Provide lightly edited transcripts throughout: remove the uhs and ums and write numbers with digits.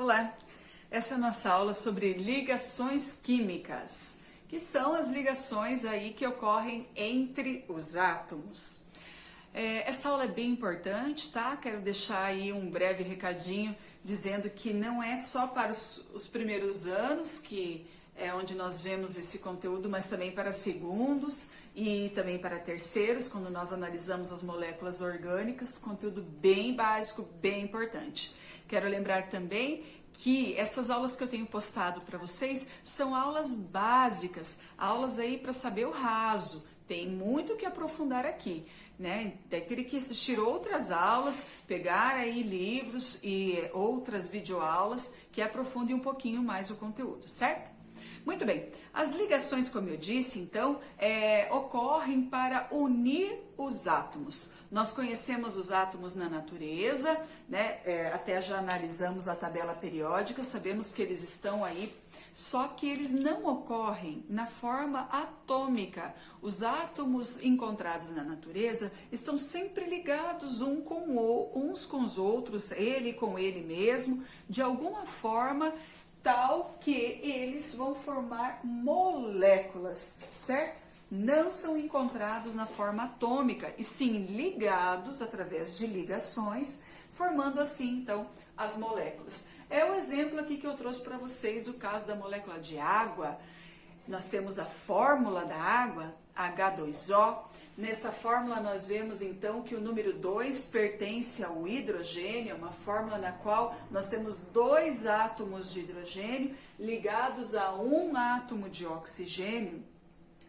Olá! Essa é a nossa aula sobre ligações químicas, que são as ligações aí que ocorrem entre os átomos. Essa aula é bem importante, tá? Quero deixar aí um breve recadinho dizendo que não é só para os primeiros anos, que é onde nós vemos esse conteúdo, mas também para segundos e também para terceiros, quando nós analisamos as moléculas orgânicas, conteúdo bem básico, bem importante. Quero lembrar também que essas aulas que eu tenho postado para vocês são aulas básicas, aulas aí para saber o raso, tem muito que aprofundar aqui, né? Daí teria que assistir outras aulas, pegar aí livros e outras videoaulas que aprofundem um pouquinho mais o conteúdo, certo? Muito bem, as ligações, como eu disse, então, ocorrem para unir os átomos. Nós conhecemos os átomos na natureza, né? Até já analisamos a tabela periódica, sabemos que eles estão aí, só que eles não ocorrem na forma atômica. Os átomos encontrados na natureza estão sempre ligados uns com os outros, ele com ele mesmo, de alguma forma, tal que eles vão formar moléculas, certo? Não são encontrados na forma atômica, e sim ligados através de ligações, formando assim, então, as moléculas. É o exemplo aqui que eu trouxe para vocês, o caso da molécula de água. Nós temos a fórmula da água, H2O. Nessa fórmula nós vemos então que o número 2 pertence ao hidrogênio, é uma fórmula na qual nós temos dois átomos de hidrogênio ligados a um átomo de oxigênio.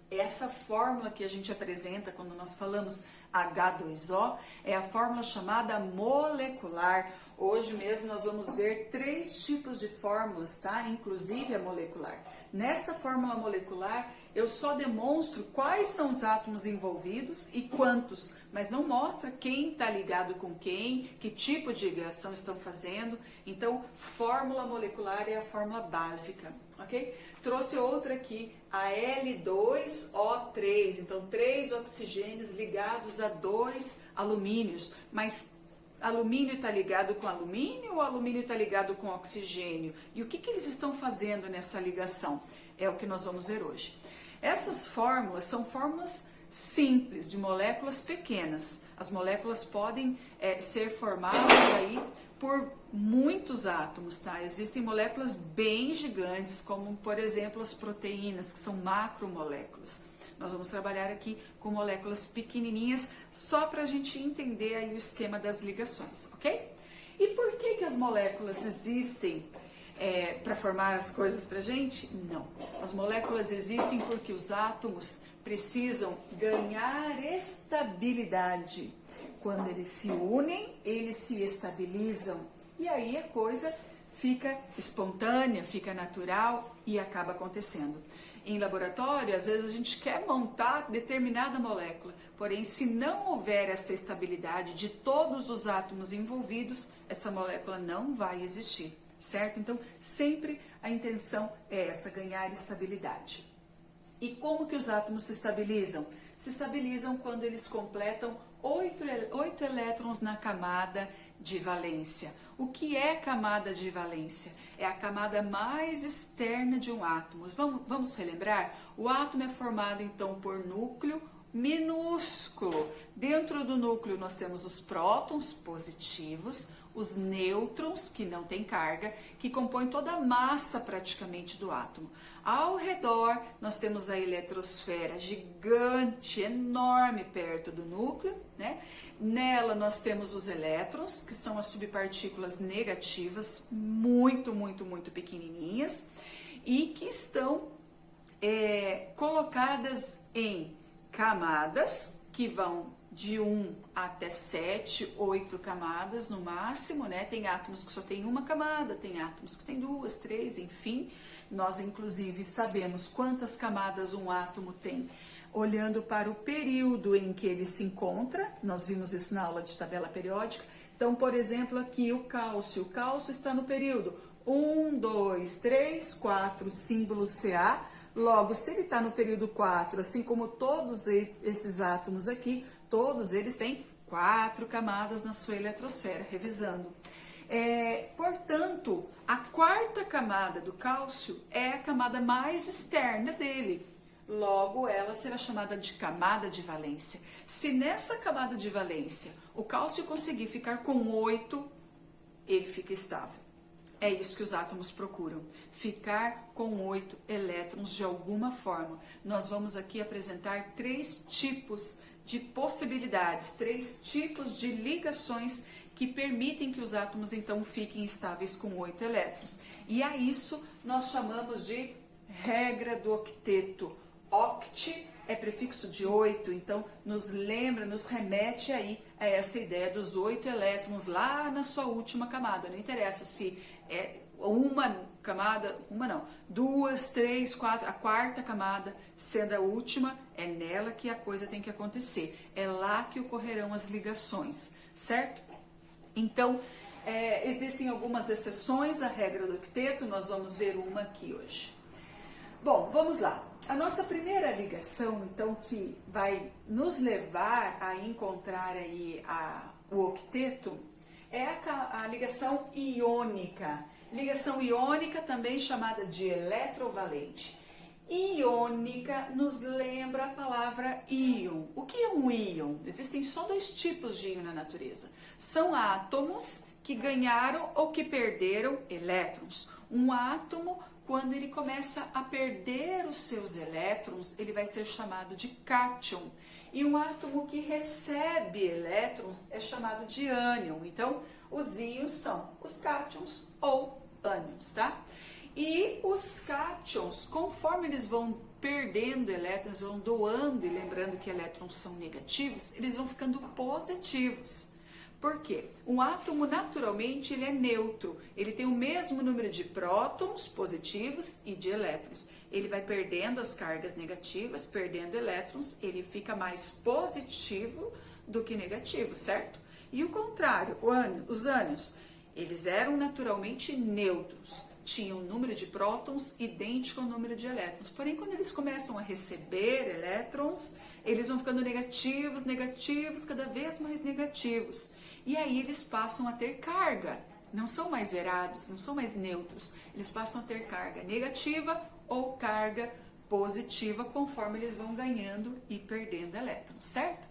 Essa fórmula que a gente apresenta quando nós falamos H2O é a fórmula chamada molecular. Hoje mesmo nós vamos ver 3 tipos de fórmulas, tá? Inclusive a molecular. Nessa fórmula molecular, eu só demonstro quais são os átomos envolvidos e quantos, mas não mostra quem está ligado com quem, que tipo de ligação estão fazendo. Então, fórmula molecular é a fórmula básica, ok? Trouxe outra aqui, a L2O3, então 3 oxigênios ligados a 2 alumínios, mas alumínio está ligado com alumínio ou alumínio está ligado com oxigênio? E o que eles estão fazendo nessa ligação? É o que nós vamos ver hoje. Essas fórmulas são fórmulas simples, de moléculas pequenas. As moléculas podem ser formadas aí por muitos átomos, tá? Existem moléculas bem gigantes, como por exemplo as proteínas, que são macromoléculas. Nós vamos trabalhar aqui com moléculas pequenininhas, só para a gente entender aí o esquema das ligações, ok? E por que as moléculas existem para formar as coisas para a gente? Não. As moléculas existem porque os átomos precisam ganhar estabilidade. Quando eles se unem, eles se estabilizam. E aí a coisa fica espontânea, fica natural e acaba acontecendo. Em laboratório, às vezes a gente quer montar determinada molécula, porém, se não houver esta estabilidade de todos os átomos envolvidos, essa molécula não vai existir, certo? Então, sempre a intenção é essa, ganhar estabilidade. E como que os átomos se estabilizam? Se estabilizam quando eles completam 8 elétrons na camada de valência. O que é camada de valência? É a camada mais externa de um átomo. Vamos relembrar? O átomo é formado então por núcleo minúsculo. Dentro do núcleo nós temos os prótons positivos, os nêutrons, que não têm carga, que compõem toda a massa praticamente do átomo. Ao redor nós temos a eletrosfera gigante, enorme perto do núcleo, né? Nela nós temos os elétrons, que são as subpartículas negativas, muito pequenininhas, e que estão colocadas em camadas que vão de 1 até 7, 8 camadas no máximo, né? Tem átomos que só tem uma camada, tem átomos que tem 2, 3, enfim. Nós, inclusive, sabemos quantas camadas um átomo tem olhando para o período em que ele se encontra. Nós vimos isso na aula de tabela periódica. Então, por exemplo, aqui o cálcio está no período 1, 2, 3, 4, símbolo Ca. Logo, se ele está no período 4, assim como todos esses átomos aqui, todos eles têm 4 camadas na sua eletrosfera, revisando. Portanto, a quarta camada do cálcio é a camada mais externa dele. Logo, ela será chamada de camada de valência. Se nessa camada de valência o cálcio conseguir ficar com 8, ele fica estável. É isso que os átomos procuram, ficar com 8 elétrons de alguma forma. Nós vamos aqui apresentar 3 tipos de possibilidades, 3 tipos de ligações que permitem que os átomos então fiquem estáveis com 8 elétrons. E a isso nós chamamos de regra do octeto. Oct é prefixo de 8, então nos lembra, nos remete aí a essa ideia dos 8 elétrons lá na sua última camada. Não interessa se é uma camada, uma não, 2, 3, 4, a quarta camada sendo a última, é nela que a coisa tem que acontecer. É lá que ocorrerão as ligações, certo? Então, existem algumas exceções à regra do octeto, nós vamos ver uma aqui hoje. Bom, vamos lá. A nossa primeira ligação, então, que vai nos levar a encontrar aí o octeto, é a ligação iônica. Ligação iônica, também chamada de eletrovalente. Iônica nos lembra a palavra íon. O que é um íon? Existem só 2 tipos de íon na natureza. São átomos que ganharam ou que perderam elétrons. Um átomo, quando ele começa a perder os seus elétrons, ele vai ser chamado de cátion. E um átomo que recebe elétrons é chamado de ânion. Então, os íons são os cátions ou ânions, tá? E os cátions, conforme eles vão perdendo elétrons, vão doando, e lembrando que elétrons são negativos, eles vão ficando positivos. Por quê? Um átomo, naturalmente, ele é neutro. Ele tem o mesmo número de prótons positivos e de elétrons. Ele vai perdendo as cargas negativas, perdendo elétrons, ele fica mais positivo do que negativo, certo? E o contrário, os ânions, eles eram naturalmente neutros. Tinham um número de prótons idêntico ao número de elétrons. Porém, quando eles começam a receber elétrons, eles vão ficando negativos, negativos, cada vez mais negativos. E aí eles passam a ter carga. Não são mais zerados, não são mais neutros. Eles passam a ter carga negativa ou carga positiva conforme eles vão ganhando e perdendo elétrons, certo?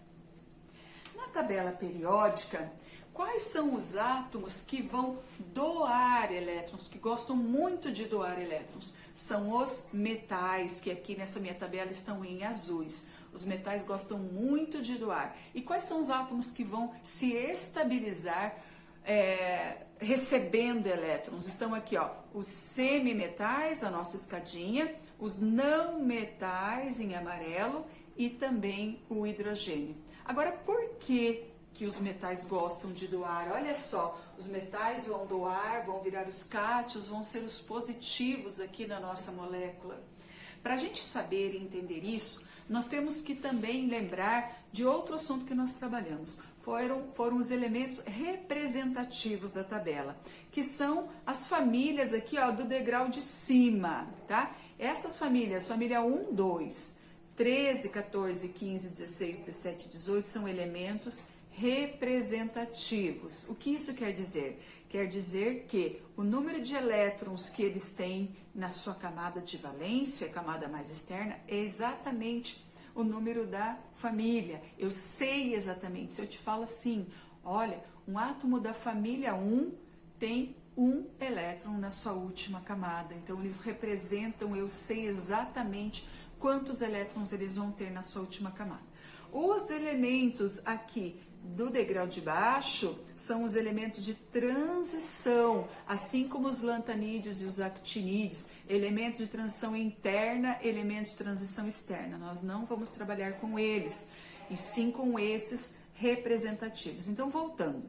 Na tabela periódica, quais são os átomos que vão doar elétrons, que gostam muito de doar elétrons? São os metais, que aqui nessa minha tabela estão em azuis. Os metais gostam muito de doar. E quais são os átomos que vão se estabilizar recebendo elétrons? Estão aqui, ó, os semimetais, a nossa escadinha, os não metais em amarelo e também o hidrogênio. Agora, por que os metais gostam de doar? Olha só, os metais vão doar, vão virar os cátions, vão ser os positivos aqui na nossa molécula. Para a gente saber e entender isso, nós temos que também lembrar de outro assunto que nós trabalhamos. Foram os elementos representativos da tabela, que são as famílias aqui, ó, do degrau de cima, tá? Essas famílias, família 1, 2, 13, 14, 15, 16, 17, 18, são elementos representativos. O que isso quer dizer? Quer dizer que o número de elétrons que eles têm na sua camada de valência, camada mais externa, é exatamente o número da família. Eu sei exatamente, se eu te falo assim, olha, um átomo da família 1 tem 1 elétron na sua última camada. Então, eles representam, eu sei exatamente quantos elétrons eles vão ter na sua última camada. Os elementos aqui do degrau de baixo são os elementos de transição, assim como os lantanídeos e os actinídeos, elementos de transição interna, elementos de transição externa. Nós não vamos trabalhar com eles, e sim com esses representativos. Então, voltando,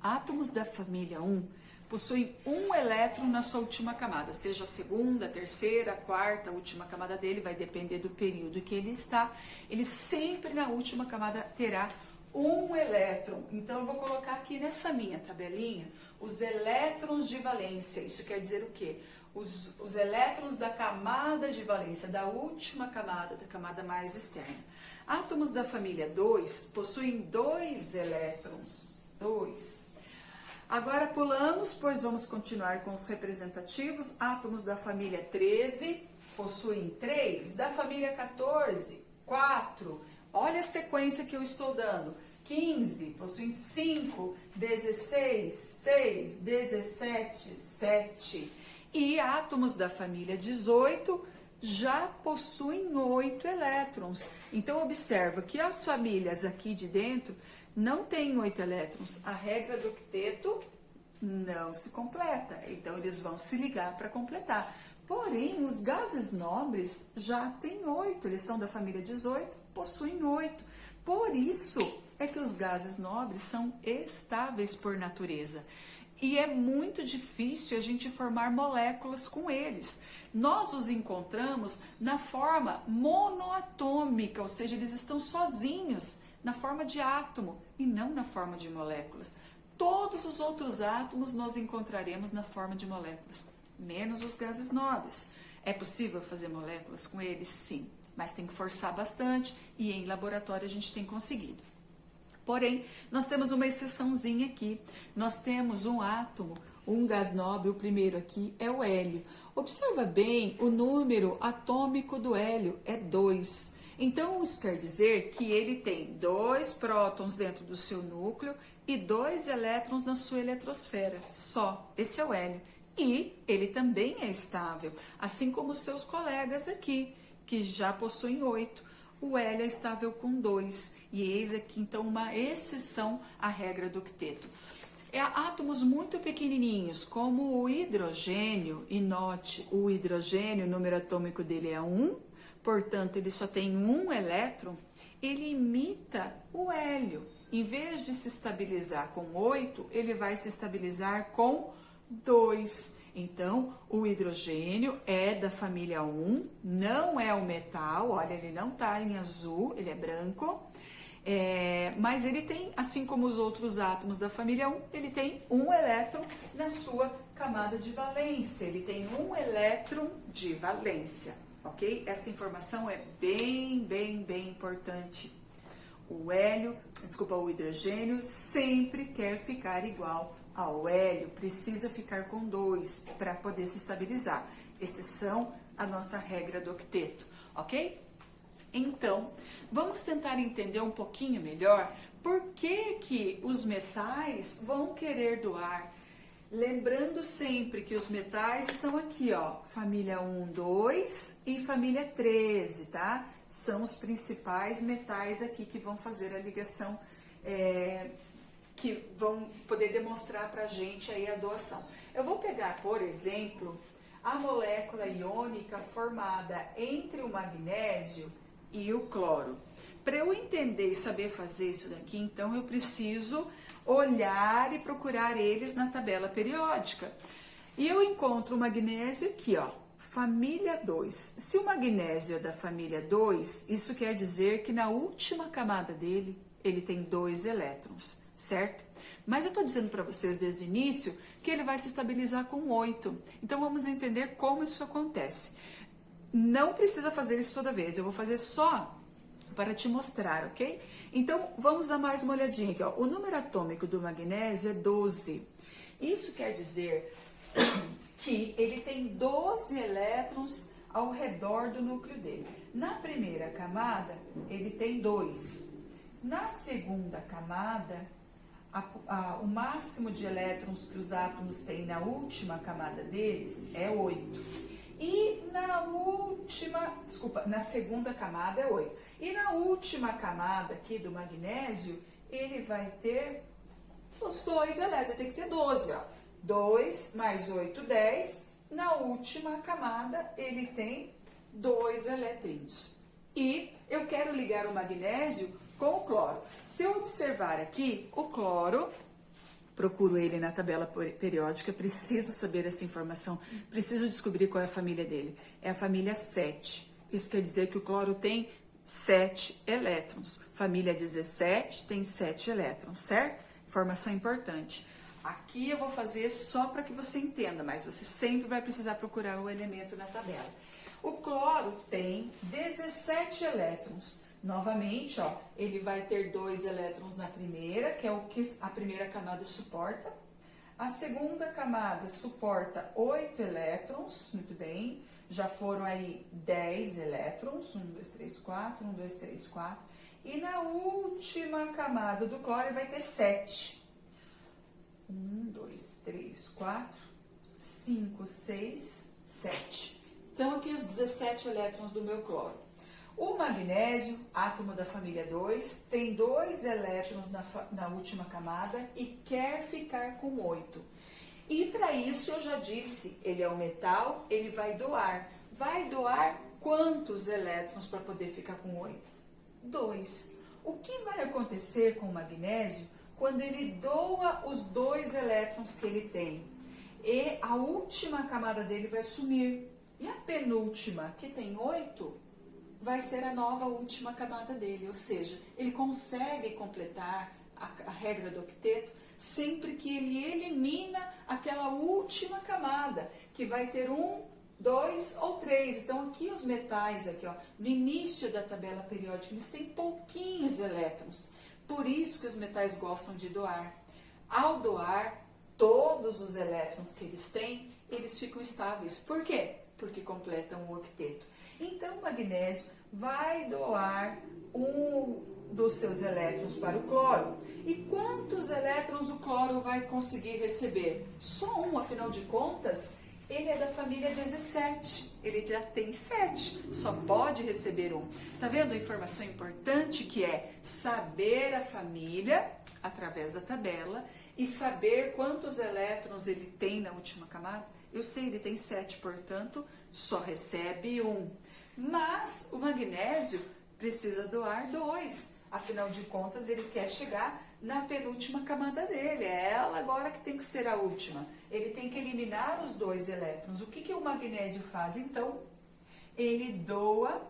átomos da família 1 possuem 1 elétron na sua última camada, seja a segunda, a terceira, a quarta, a última camada dele, vai depender do período que ele está. Ele sempre na última camada terá 1 elétron. Então, eu vou colocar aqui nessa minha tabelinha os elétrons de valência. Isso quer dizer o quê? Os elétrons da camada de valência, da última camada, da camada mais externa. Átomos da família 2 possuem 2 elétrons. 2. Agora pulamos, pois vamos continuar com os representativos. Átomos da família 13 possuem 3, da família 14, 4. Olha a sequência que eu estou dando. 15 possuem 5, 16, 6, 17, 7. E átomos da família 18 já possuem 8 elétrons. Então, observa que as famílias aqui de dentro não têm 8 elétrons. A regra do octeto não se completa. Então, eles vão se ligar para completar. Porém, os gases nobres já têm 8. Eles são da família 18, possuem 8. Por isso é que os gases nobres são estáveis por natureza. E é muito difícil a gente formar moléculas com eles. Nós os encontramos na forma monoatômica, ou seja, eles estão sozinhos na forma de átomo e não na forma de moléculas. Todos os outros átomos nós encontraremos na forma de moléculas, menos os gases nobres. É possível fazer moléculas com eles? Sim, mas tem que forçar bastante e em laboratório a gente tem conseguido. Porém, nós temos uma exceçãozinha aqui. Nós temos um átomo, um gás nobre, o primeiro aqui é o hélio. Observa bem, o número atômico do hélio é 2. Então, isso quer dizer que ele tem 2 prótons dentro do seu núcleo e 2 elétrons na sua eletrosfera. Só, esse é o hélio. E ele também é estável, assim como os seus colegas aqui, que já possuem 8. O hélio é estável com 2, e eis aqui então uma exceção à regra do octeto. Átomos muito pequenininhos, como o hidrogênio, e note, o hidrogênio, o número atômico dele é 1, portanto ele só tem 1 elétron, ele imita o hélio. Em vez de se estabilizar com 8, ele vai se estabilizar com 2. Então, o hidrogênio é da família 1, não é o metal, olha, ele não está em azul, ele é branco, mas ele tem, assim como os outros átomos da família 1, ele tem 1 elétron na sua camada de valência, ele tem 1 elétron de valência, ok? Esta informação é bem importante. O hidrogênio sempre quer ficar igual ao hélio, precisa ficar com 2 para poder se estabilizar. Exceção à nossa regra do octeto, ok? Então, vamos tentar entender um pouquinho melhor por que os metais vão querer doar. Lembrando sempre que os metais estão aqui, ó, família 1, 2 e família 13, tá? São os principais metais aqui que vão fazer a ligação, que vão poder demonstrar pra gente aí a doação. Eu vou pegar, por exemplo, a molécula iônica formada entre o magnésio e o cloro. Para eu entender e saber fazer isso daqui, então eu preciso olhar e procurar eles na tabela periódica. E eu encontro o magnésio aqui, ó, família 2. Se o magnésio é da família 2, isso quer dizer que na última camada dele, ele tem 2 elétrons, certo? Mas eu tô dizendo para vocês desde o início que ele vai se estabilizar com 8. Então vamos entender como isso acontece. Não precisa fazer isso toda vez, eu vou fazer só para te mostrar, ok? Então, vamos dar mais uma olhadinha aqui, ó. O número atômico do magnésio é 12. Isso quer dizer que ele tem 12 elétrons ao redor do núcleo dele. Na primeira camada, ele tem 2. Na segunda camada, o máximo de elétrons que os átomos têm na última camada deles é 8. E na segunda camada é 8. E na última camada aqui do magnésio, ele vai ter os 2 elétrons, tem que ter 12, ó. 2 mais 8, 10. Na última camada, ele tem 2 elétrons. E eu quero ligar o magnésio com o cloro. Se eu observar aqui, o cloro, procuro ele na tabela periódica, preciso saber essa informação, preciso descobrir qual é a família dele. É a família 7. Isso quer dizer que o cloro tem 7 elétrons. Família 17 tem 7 elétrons, certo? Informação importante. Aqui eu vou fazer só para que você entenda, mas você sempre vai precisar procurar o elemento na tabela. O cloro tem 17 elétrons. Novamente, ó, ele vai ter 2 elétrons na primeira, que é o que a primeira camada suporta. A segunda camada suporta 8 elétrons, muito bem. Já foram aí 10 elétrons, 1, 2, 3, 4, 1, 2, 3, 4. E na última camada do cloro vai ter 7. 1, 2, 3, 4, 5, 6, 7. Então, aqui os 17 elétrons do meu cloro. O magnésio, átomo da família 2, tem 2 elétrons na última camada e quer ficar com 8. E para isso, eu já disse, ele é um metal, ele vai doar. Vai doar quantos elétrons para poder ficar com 8? 2. O que vai acontecer com o magnésio quando ele doa os 2 elétrons que ele tem? E a última camada dele vai sumir. E a penúltima, que tem 8, vai ser a nova última camada dele. Ou seja, ele consegue completar a regra do octeto sempre que ele elimina aquela última camada, que vai ter 1, 2 ou 3. Então, aqui os metais, aqui, ó, no início da tabela periódica, eles têm pouquinhos elétrons. Por isso que os metais gostam de doar. Ao doar todos os elétrons que eles têm, eles ficam estáveis. Por quê? Porque completam o octeto. Então, o magnésio vai doar um dos seus elétrons para o cloro. E quantos elétrons o cloro vai conseguir receber? Só um, afinal de contas, ele é da família 17. Ele já tem 7, só pode receber um. Tá vendo a informação importante que é saber a família através da tabela e saber quantos elétrons ele tem na última camada? Eu sei, ele tem 7, portanto, só recebe um. Mas o magnésio precisa doar 2. Afinal de contas, ele quer chegar na penúltima camada dele. É ela agora que tem que ser a última. Ele tem que eliminar os 2 elétrons. O que o magnésio faz, então? Ele doa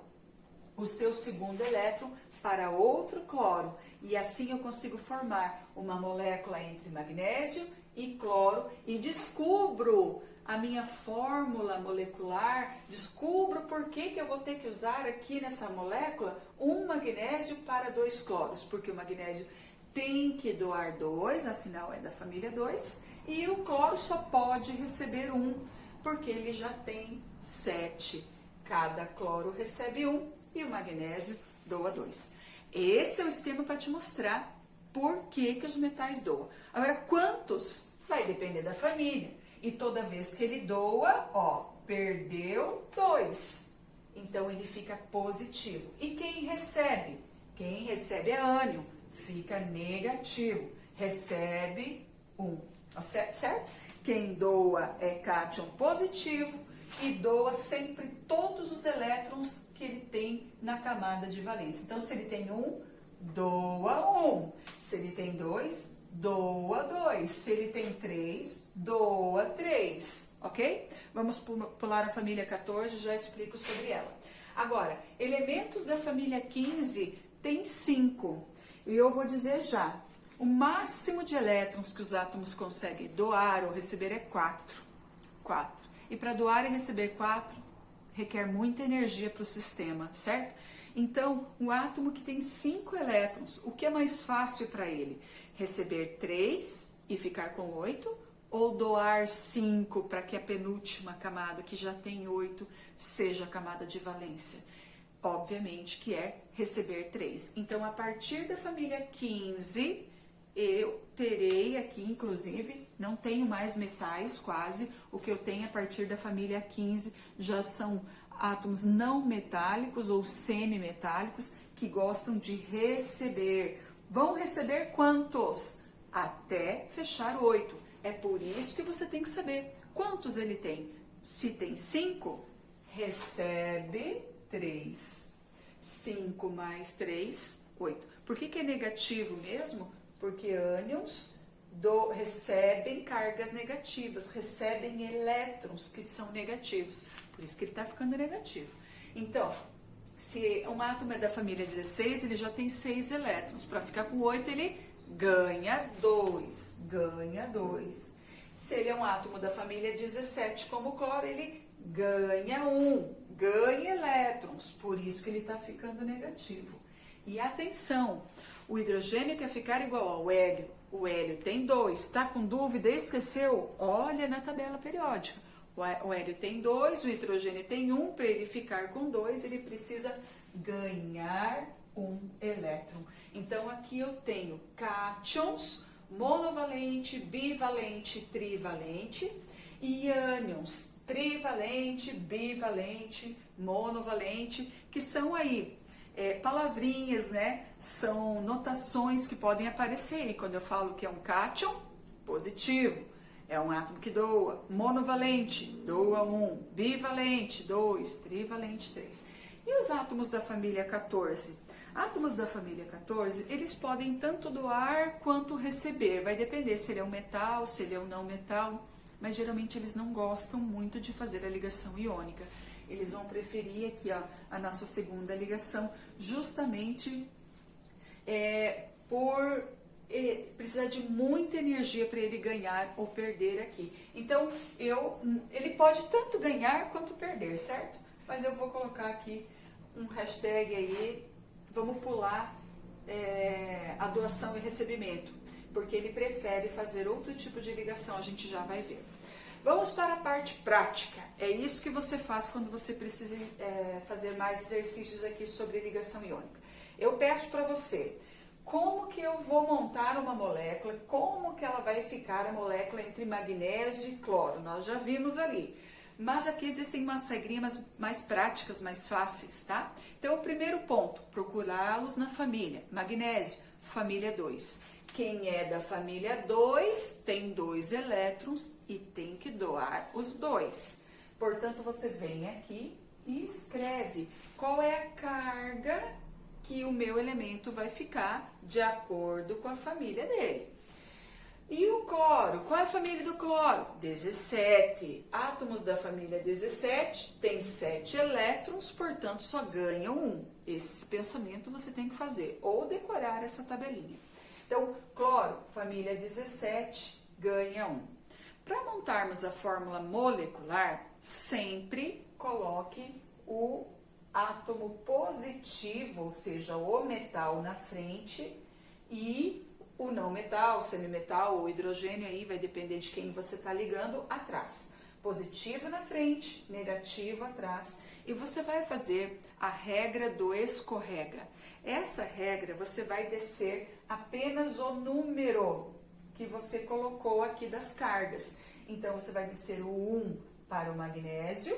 o seu segundo elétron para outro cloro. E assim eu consigo formar uma molécula entre magnésio e cloro e descubro a minha fórmula molecular, descubro por que eu vou ter que usar aqui nessa molécula um magnésio para 2 cloros, porque o magnésio tem que doar 2, afinal é da família 2, e o cloro só pode receber 1, porque ele já tem 7. Cada cloro recebe 1 e o magnésio doa 2. Esse é o esquema para te mostrar por que os metais doam. Agora, quantos? Vai depender da família. E toda vez que ele doa, ó, perdeu 2. Então, ele fica positivo. E quem recebe? Quem recebe é ânion, fica negativo. Recebe 1, certo? Quem doa é cátion positivo e doa sempre todos os elétrons que ele tem na camada de valência. Então, se ele tem 1, doa 1. Se ele tem 2, doa 2. Se ele tem 3, doa 3, ok? Vamos pular a família 14, já explico sobre ela. Agora, elementos da família 15 tem 5. E eu vou dizer já, o máximo de elétrons que os átomos conseguem doar ou receber é 4. 4. E para doar e receber 4, requer muita energia para o sistema, certo? Então, um átomo que tem 5 elétrons, o que é mais fácil para ele? Receber 3 e ficar com 8, ou doar 5 para que a penúltima camada, que já tem 8, seja a camada de valência? Obviamente que é receber 3. Então, a partir da família 15, eu terei aqui, inclusive, não tenho mais metais quase, o que eu tenho a partir da família 15 já são átomos não metálicos ou semimetálicos que gostam de receber. Vão receber quantos? Até fechar 8. É por isso que você tem que saber quantos ele tem. Se tem 5, recebe 3. 5 mais 3, 8. Por que é negativo mesmo? Porque ânions recebem cargas negativas, recebem elétrons que são negativos. Por isso que ele está ficando negativo. Então, se um átomo é da família 16, ele já tem 6 elétrons. Para ficar com 8, ele ganha 2. Ganha 2. Se ele é um átomo da família 17, como o cloro, ele ganha 1. Ganha elétrons. Por isso que ele está ficando negativo. E atenção, o hidrogênio quer ficar igual ao hélio. O hélio tem 2. Está com dúvida? Esqueceu? Olha na tabela periódica. O hélio tem 2, o hidrogênio tem 1. Para ele ficar com 2, ele precisa ganhar um elétron. Então, aqui eu tenho cátions, monovalente, bivalente, trivalente, e ânions, trivalente, bivalente, monovalente, que são aí palavrinhas, né? São notações que podem aparecer aí. Quando eu falo que é um cátion, positivo, é um átomo que doa. Monovalente, doa 1. Bivalente, 2. Trivalente, 3. E os átomos da família 14? Átomos da família 14, eles podem tanto doar quanto receber. Vai depender se ele é um metal, se ele é um não metal. Mas geralmente eles não gostam muito de fazer a ligação iônica. Eles vão preferir aqui ó, a nossa segunda ligação, justamente por precisar de muita energia para ele ganhar ou perder aqui. Então, ele pode tanto ganhar quanto perder, certo? Mas eu vou colocar aqui um hashtag aí, vamos pular a doação e recebimento, porque ele prefere fazer outro tipo de ligação, a gente já vai ver. Vamos para a parte prática. É isso que você faz quando você precisa fazer mais exercícios aqui sobre ligação iônica. Eu peço para você, como que eu vou montar uma molécula, como que ela vai ficar a molécula entre magnésio e cloro. Nós já vimos ali. Mas aqui existem umas regrinhas mais práticas, mais fáceis, tá? Então, o primeiro ponto, procurá-los na família. Magnésio, família 2. Quem é da família 2 tem 2 elétrons e tem que doar os 2. Portanto, você vem aqui e escreve qual é a carga que o meu elemento vai ficar de acordo com a família dele. E o cloro? Qual é a família do cloro? 17. Átomos da família 17 tem 7 elétrons, portanto, só ganham 1. Esse pensamento você tem que fazer, ou decorar essa tabelinha. Então, cloro, família 17, ganha 1. Para montarmos a fórmula molecular, sempre coloque o átomo positivo, ou seja, o metal na frente, e o não metal, semimetal ou hidrogênio, aí vai depender de quem você está ligando, atrás. Positivo na frente, negativo atrás. E você vai fazer a regra do escorrega. Essa regra você vai descer apenas o número que você colocou aqui das cargas. Então, você vai descer o 1 para o magnésio.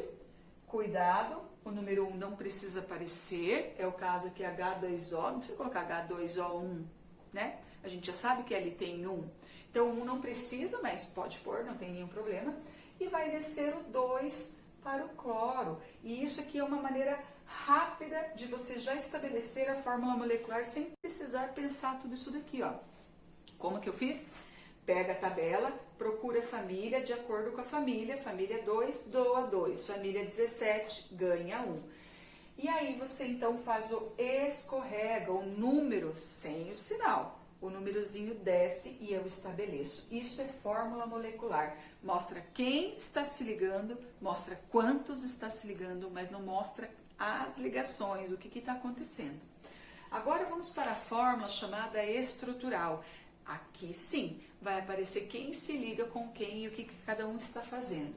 Cuidado, o número 1 não precisa aparecer. É o caso aqui H2O, não precisa colocar H2O1, né? A gente já sabe que ali tem 1. Então, o 1 não precisa, mas pode pôr, não tem nenhum problema. E vai descer o 2 para o cloro. E isso aqui é uma maneira rápida de você já estabelecer a fórmula molecular sem precisar pensar tudo isso daqui, ó. Como que eu fiz? Pega a tabela, procura a família de acordo com a família. Família 2, doa 2. Família 17, ganha 1. E aí você então faz o escorrega, o número sem o sinal. O númerozinho desce e eu estabeleço. Isso é fórmula molecular. Mostra quem está se ligando, mostra quantos está se ligando, mas não mostra as ligações, o que está acontecendo. Agora vamos para a fórmula chamada estrutural. Aqui sim, vai aparecer quem se liga com quem e o que cada um está fazendo.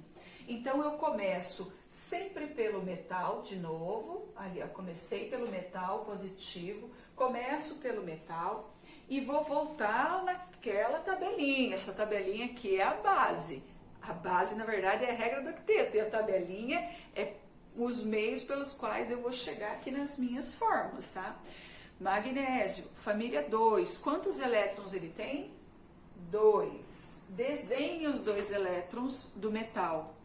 Então eu começo sempre pelo metal, de novo, ali eu comecei pelo metal positivo, começo pelo metal e vou voltar naquela tabelinha. Essa tabelinha aqui é a base. A base, na verdade, é a regra do octeto, e a tabelinha é os meios pelos quais eu vou chegar aqui nas minhas fórmulas, tá? Magnésio, família 2. Quantos elétrons ele tem? 2. Desenhe os 2 elétrons do metal.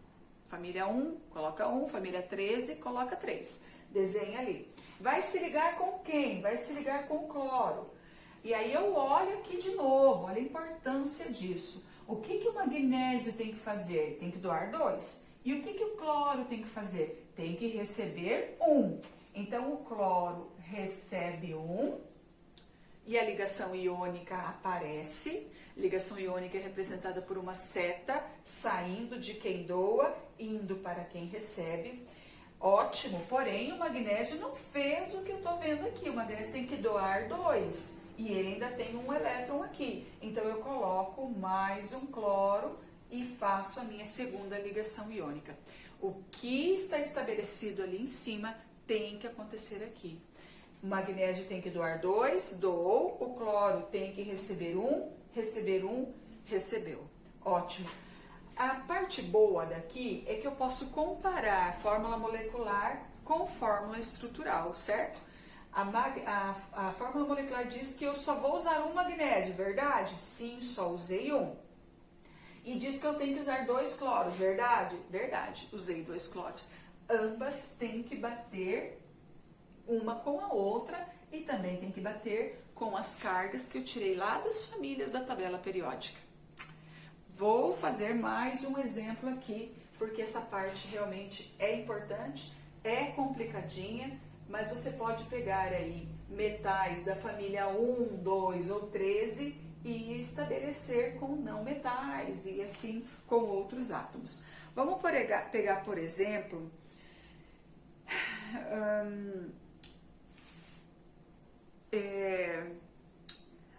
Família 1, coloca 1. Família 13, coloca 3. Desenha ali. Vai se ligar com quem? Vai se ligar com o cloro. E aí eu olho aqui de novo, olha a importância disso. O que o magnésio tem que fazer? Tem que doar 2. E o que o cloro tem que fazer? Tem que receber 1. Então, o cloro recebe 1 e a ligação iônica aparece. Ligação iônica é representada por uma seta saindo de quem doa, indo para quem recebe. Ótimo, porém o magnésio não fez o que eu estou vendo aqui. O magnésio tem que doar 2 e ele ainda tem um elétron aqui. Então eu coloco mais um cloro e faço a minha segunda ligação iônica. O que está estabelecido ali em cima tem que acontecer aqui. O magnésio tem que doar 2, doou. O cloro tem que receber 1, recebeu. Ótimo. A parte boa daqui é que eu posso comparar fórmula molecular com fórmula estrutural, certo? A fórmula molecular diz que eu só vou usar um magnésio, verdade? Sim, só usei um. E diz que eu tenho que usar 2 cloros, verdade? Verdade, usei 2 cloros. Ambas têm que bater uma com a outra e também tem que bater com as cargas que eu tirei lá das famílias da tabela periódica. Vou fazer mais um exemplo aqui, porque essa parte realmente é importante, é complicadinha, mas você pode pegar aí metais da família 1, 2 ou 13 e estabelecer com não metais e assim com outros átomos. Vamos pegar por exemplo,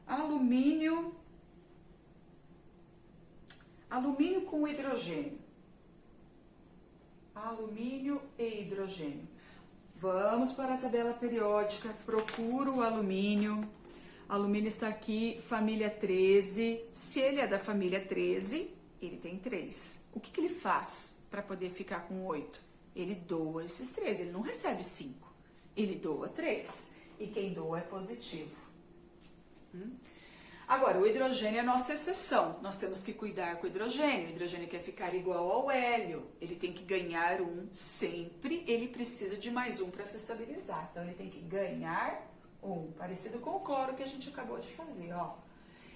alumínio com hidrogênio. Alumínio e hidrogênio. Vamos para a tabela periódica, procuro o alumínio. Alumínio está aqui, família 13. Se ele é da família 13, ele tem 3. O que ele faz para poder ficar com 8? Ele doa esses 3, ele não recebe 5. Ele doa 3. E quem doa é positivo. Agora, o hidrogênio é a nossa exceção. Nós temos que cuidar com o hidrogênio. O hidrogênio quer ficar igual ao hélio. Ele tem que ganhar 1 sempre. Ele precisa de mais 1 para se estabilizar. Então, ele tem que ganhar 1. Parecido com o cloro que a gente acabou de fazer, ó.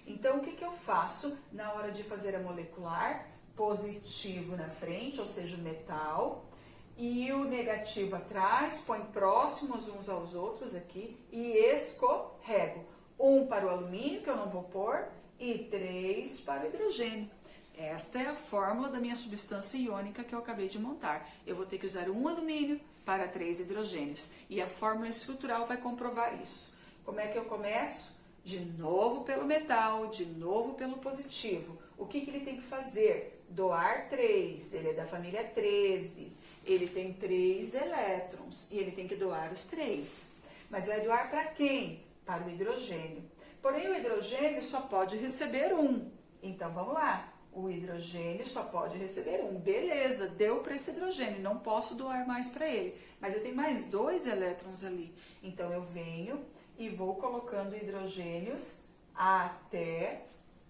Então, o que eu faço na hora de fazer a molecular? Positivo na frente, ou seja, o metal. E o negativo atrás, põe próximos uns aos outros aqui e escorrego. 1 para o alumínio, que eu não vou pôr, e 3 para o hidrogênio. Esta é a fórmula da minha substância iônica que eu acabei de montar. Eu vou ter que usar 1 alumínio para 3 hidrogênios. E a fórmula estrutural vai comprovar isso. Como é que eu começo? De novo pelo metal, de novo pelo positivo. O que ele tem que fazer? Doar 3. Ele é da família 13. Ele tem 3 elétrons e ele tem que doar os 3. Mas vai doar para quem? Para o hidrogênio. Porém, o hidrogênio só pode receber 1. Então, vamos lá. O hidrogênio só pode receber 1. Beleza, deu para esse hidrogênio, não posso doar mais para ele. Mas eu tenho mais 2 elétrons ali. Então, eu venho e vou colocando hidrogênios até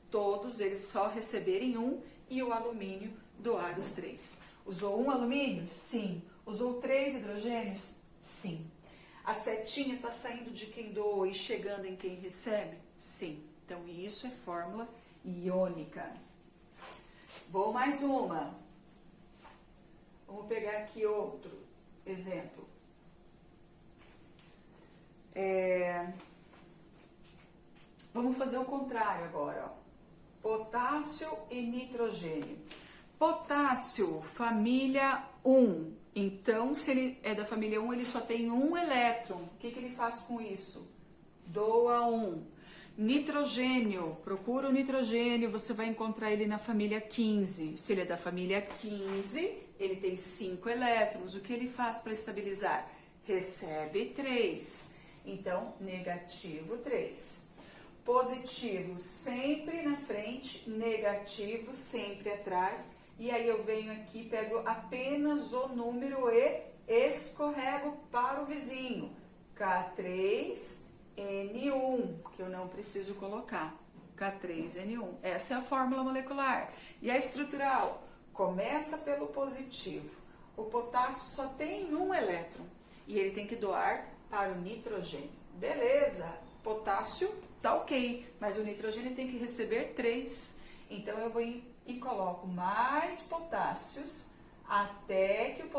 todos eles só receberem 1 e o alumínio doar os 3. Usou 1 alumínio? Sim. Usou 3 hidrogênios? Sim. A setinha está saindo de quem doa e chegando em quem recebe? Sim. Então, isso é fórmula iônica. Vou mais uma. Vamos pegar aqui outro exemplo. Vamos fazer o contrário agora, ó. Potássio e nitrogênio. Potássio, família 1. Então, se ele é da família 1, ele só tem 1 elétron. O que ele faz com isso? Doa 1. Nitrogênio, procura o nitrogênio, você vai encontrar ele na família 15. Se ele é da família 15, ele tem 5 elétrons. O que ele faz para estabilizar? Recebe 3. Então, negativo 3. Positivo sempre na frente, negativo sempre atrás. E aí eu venho aqui, pego apenas o número e escorrego para o vizinho. K3N1, que eu não preciso colocar. K3N1. Essa é a fórmula molecular. E a estrutural? Começa pelo positivo. O potássio só tem 1 elétron. E ele tem que doar para o nitrogênio. Beleza, potássio tá ok, mas o nitrogênio tem que receber 3. Então eu vou e coloco mais potássios até que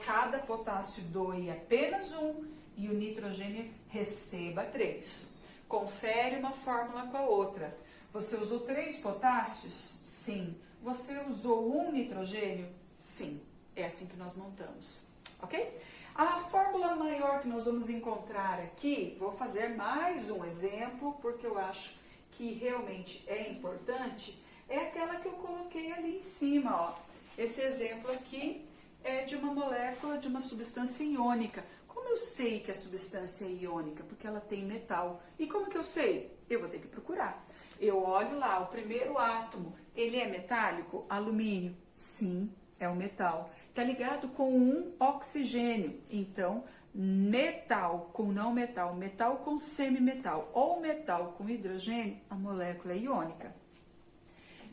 cada potássio doe apenas 1 e o nitrogênio receba 3. Confere uma fórmula com a outra. Você usou 3 potássios? Sim. Você usou 1 nitrogênio? Sim. É assim que nós montamos. ok? A fórmula maior que nós vamos encontrar aqui, vou fazer mais um exemplo, porque eu acho que realmente é importante, é aquela que eu coloquei ali em cima, ó. Esse exemplo aqui é de uma molécula de uma substância iônica. Como eu sei que a substância é iônica? Porque ela tem metal. E como que eu sei? Eu vou ter que procurar. Eu olho lá, o primeiro átomo, ele é metálico? Alumínio. Sim, é um metal. Está ligado com um oxigênio. Então, metal com não metal, metal com semimetal ou metal com hidrogênio, a molécula é iônica.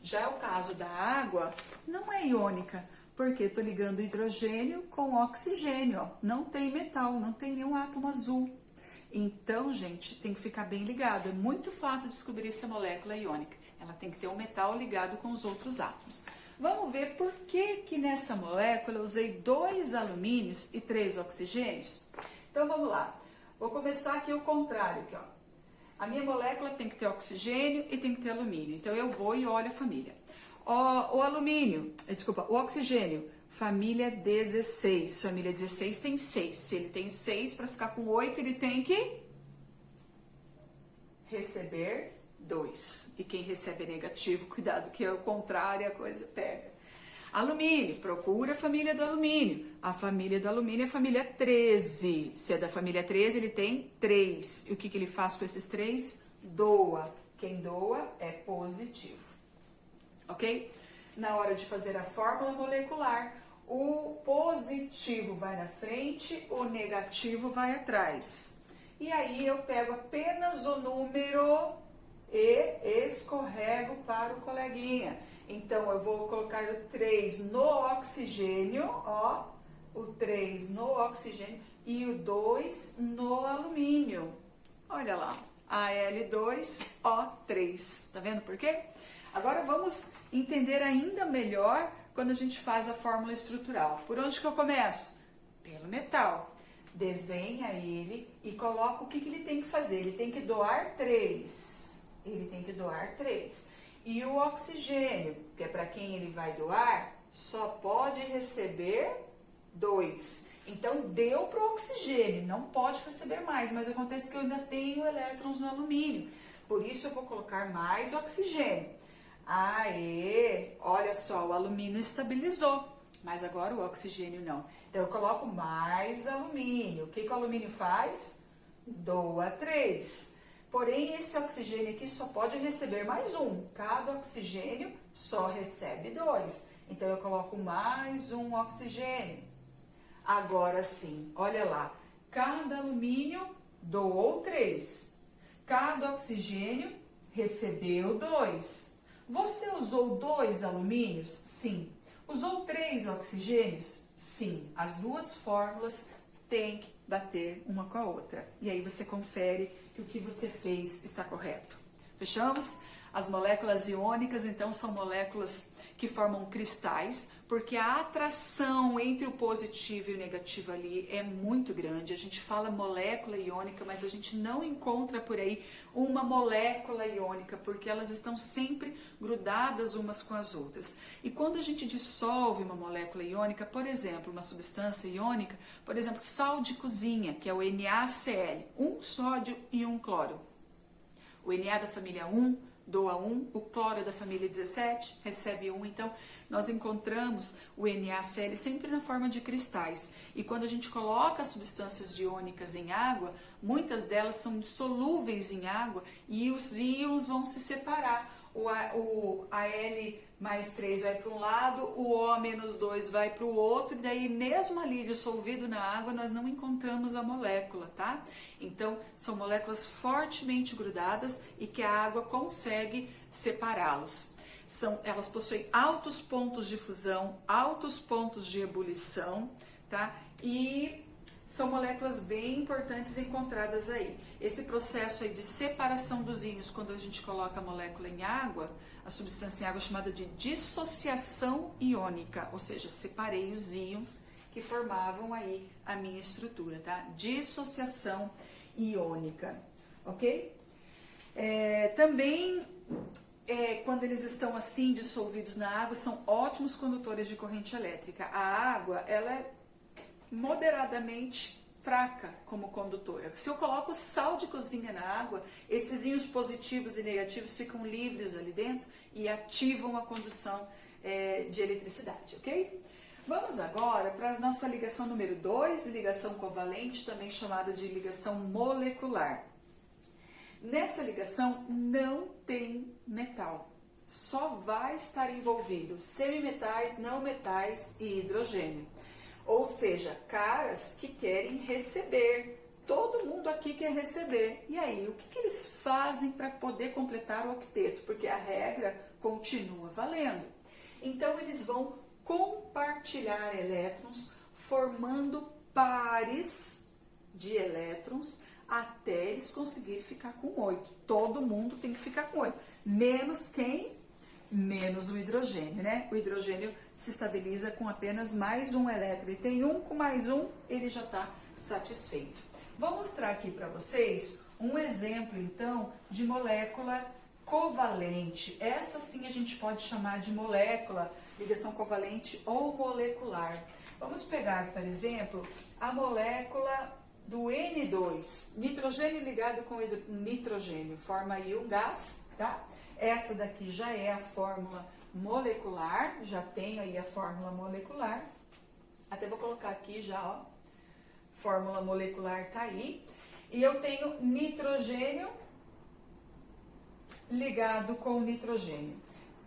Já é o caso da água, não é iônica, porque estou ligando hidrogênio com oxigênio, ó. Não tem metal, não tem nenhum átomo azul. Então, gente, tem que ficar bem ligado. É muito fácil descobrir se a molécula é iônica. Ela tem que ter um metal ligado com os outros átomos. Vamos ver por que nessa molécula eu usei 2 alumínios e 3 oxigênios? Então, vamos lá. Vou começar aqui o contrário, aqui, ó. A minha molécula tem que ter oxigênio e tem que ter alumínio. Então, eu vou e olho a família. O oxigênio, família 16. Família 16 tem 6. Se ele tem 6, para ficar com 8, ele tem que receber 2. E quem recebe é negativo, cuidado, que é o contrário, a coisa pega. Alumínio, procura a família do alumínio. A família do alumínio é a família 13. Se é da família 13, ele tem 3. E o que ele faz com esses 3? Doa. Quem doa é positivo. Ok? Na hora de fazer a fórmula molecular, o positivo vai na frente, o negativo vai atrás. E aí eu pego apenas o número e escorrego para o coleguinha. Então, eu vou colocar o 3 no oxigênio, ó, o 3 no oxigênio e o 2 no alumínio. Olha lá, Al2O3. Tá vendo por quê? Agora vamos entender ainda melhor quando a gente faz a fórmula estrutural. Por onde que eu começo? Pelo metal. Desenha ele e coloca o que ele tem que fazer. Ele tem que doar 3. Ele tem que doar 3. E o oxigênio, que é para quem ele vai doar, só pode receber 2. Então, deu para o oxigênio, não pode receber mais, mas acontece que eu ainda tenho elétrons no alumínio. Por isso, eu vou colocar mais oxigênio. Aê! Olha só, o alumínio estabilizou, mas agora o oxigênio não. Então, eu coloco mais alumínio. O que o alumínio faz? Doa 3. Porém, esse oxigênio aqui só pode receber mais um. Cada oxigênio só recebe 2. Então, eu coloco mais um oxigênio. Agora sim, olha lá. Cada alumínio doou 3. Cada oxigênio recebeu 2. Você usou 2 alumínios? Sim. Usou 3 oxigênios? Sim. As duas fórmulas têm que bater uma com a outra. E aí você confere que o que você fez está correto. Fechamos? As moléculas iônicas, então, são moléculas que formam cristais, porque a atração entre o positivo e o negativo ali é muito grande. A gente fala molécula iônica, mas a gente não encontra por aí uma molécula iônica, porque elas estão sempre grudadas umas com as outras. E quando a gente dissolve uma molécula iônica, por exemplo, uma substância iônica, por exemplo, sal de cozinha, que é o NaCl, um sódio e um cloro. O Na da família 1 doa 1, o cloro é da família 17 recebe 1, então nós encontramos o NaCl sempre na forma de cristais. E quando a gente coloca substâncias iônicas em água, muitas delas são solúveis em água e os íons vão se separar. O Al mais 3 vai para um lado, o O menos 2 vai para o outro, e daí mesmo ali dissolvido na água nós não encontramos a molécula, tá? Então são moléculas fortemente grudadas e que a água consegue separá-los. Elas possuem altos pontos de fusão, altos pontos de ebulição, tá? E são moléculas bem importantes encontradas aí. Esse processo aí de separação dos íons, quando a gente coloca a molécula em água, a substância em água é chamada de dissociação iônica, ou seja, separei os íons que formavam aí a minha estrutura, tá? Dissociação iônica, ok? Também, quando eles estão assim dissolvidos na água, são ótimos condutores de corrente elétrica. A água, ela é moderadamente fraca como condutora. Se eu coloco sal de cozinha na água, esses íons positivos e negativos ficam livres ali dentro e ativam a condução de eletricidade, ok? Vamos agora para a nossa ligação número 2, ligação covalente, também chamada de ligação molecular. Nessa ligação não tem metal, só vai estar envolvido semimetais, não metais e hidrogênio. Ou seja, caras que querem receber. Todo mundo aqui quer receber. E aí, o que eles fazem para poder completar o octeto? Porque a regra continua valendo. Então, eles vão compartilhar elétrons, formando pares de elétrons, até eles conseguirem ficar com 8. Todo mundo tem que ficar com 8. Menos quem? Menos o hidrogênio, né? O hidrogênio se estabiliza com apenas mais um elétron. E tem um com mais um, ele já está satisfeito. Vou mostrar aqui para vocês um exemplo, então, de molécula covalente. Essa sim a gente pode chamar de molécula, ligação covalente ou molecular. Vamos pegar, por exemplo, a molécula do N2, nitrogênio ligado com nitrogênio, forma aí um gás, tá? Essa daqui já é a fórmula molecular, já tenho aí a fórmula molecular. Até vou colocar aqui já, ó. Fórmula molecular tá aí. E eu tenho nitrogênio ligado com nitrogênio.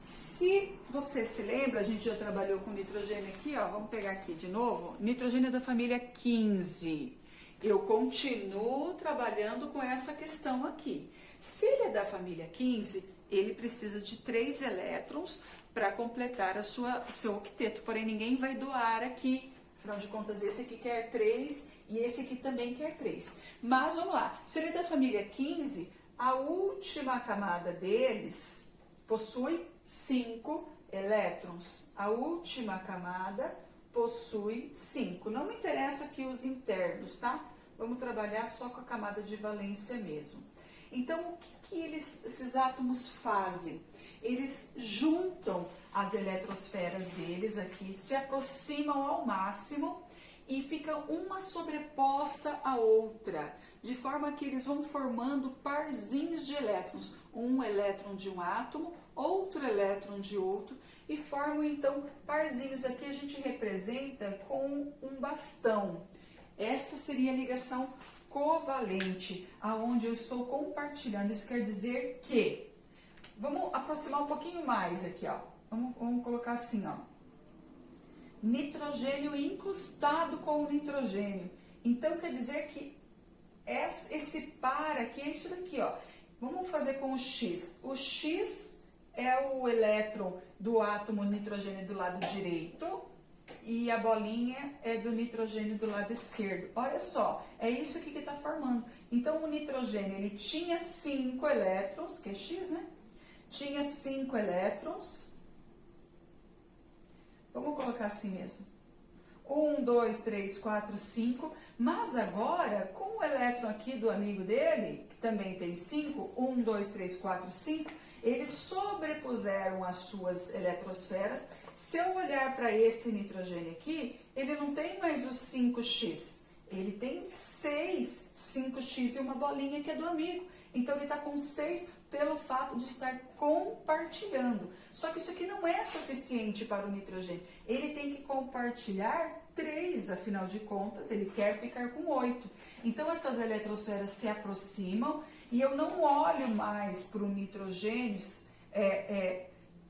Se você se lembra, a gente já trabalhou com nitrogênio aqui, ó. Vamos pegar aqui de novo. Nitrogênio é da família 15. Eu continuo trabalhando com essa questão aqui. Se ele é da família 15, ele precisa de 3 elétrons para completar seu octeto. Porém, ninguém vai doar aqui. Afinal de contas, esse aqui quer 3 e esse aqui também quer 3. Mas, vamos lá. Se ele é da família 15, a última camada deles possui 5 elétrons. A última camada possui 5. Não me interessa aqui os internos, tá? Vamos trabalhar só com a camada de valência mesmo. Então, o que esses átomos fazem? Eles juntam as eletrosferas deles aqui, se aproximam ao máximo e ficam uma sobreposta à outra, de forma que eles vão formando parzinhos de elétrons, um elétron de um átomo, outro elétron de outro, e formam então parzinhos. Aqui a gente representa com um bastão. Essa seria a ligação covalente, aonde eu estou compartilhando. Isso quer dizer que, vamos aproximar um pouquinho mais aqui, ó. Vamos colocar assim, ó. Nitrogênio encostado com o nitrogênio. Então, quer dizer que esse par aqui é isso daqui, ó. Vamos fazer com o X. O X é o elétron do átomo nitrogênio do lado direito e a bolinha é do nitrogênio do lado esquerdo. Olha só, é isso aqui que está formando. Então, o nitrogênio, ele tinha 5 elétrons, que é X, né? Tinha 5 elétrons. Vamos colocar assim mesmo. 1, 2, 3, 4, 5. Mas agora, com o elétron aqui do amigo dele, que também tem 5, 1, 2, 3, 4, 5, eles sobrepuseram as suas eletrosferas. Se eu olhar para esse nitrogênio aqui, ele não tem mais os 5x. Ele tem 6 5x e uma bolinha que é do amigo. Então, ele está com 6 pelo fato de estar compartilhando. Só que isso aqui não é suficiente para o nitrogênio. Ele tem que compartilhar 3, afinal de contas, ele quer ficar com 8. Então, essas eletrosferas se aproximam e eu não olho mais para o nitrogênio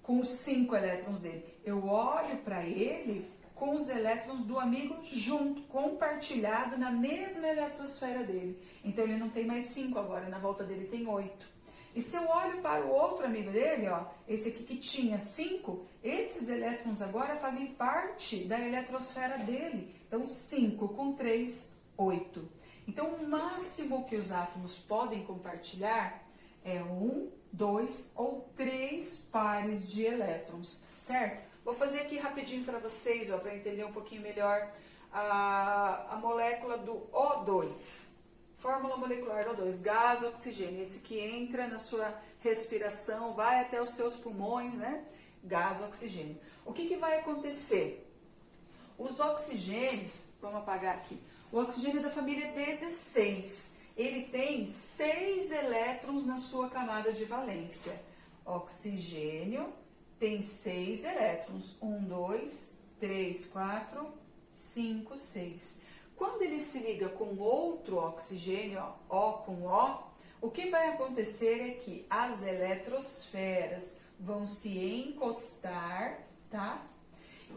com os 5 elétrons dele. Eu olho para ele com os elétrons do amigo junto, compartilhado na mesma eletrosfera dele. Então, ele não tem mais 5 agora, na volta dele tem 8. E se eu olho para o outro amigo dele, ó, esse aqui que tinha 5, esses elétrons agora fazem parte da eletrosfera dele. Então, 5 com 3, 8. Então, o máximo que os átomos podem compartilhar é 1, 2 ou 3 pares de elétrons, certo? Vou fazer aqui rapidinho para vocês, ó, para entender um pouquinho melhor a molécula do O2. Fórmula molecular do O2, gás oxigênio, esse que entra na sua respiração, vai até os seus pulmões, né? Gás oxigênio. O que vai acontecer? Os oxigênios, vamos apagar aqui, o oxigênio é da família 16, ele tem 6 elétrons na sua camada de valência. Oxigênio tem 6 elétrons, 1, 2, 3, 4, 5, 6. Quando ele se liga com outro oxigênio, ó, O com O que vai acontecer é que as eletrosferas vão se encostar, tá?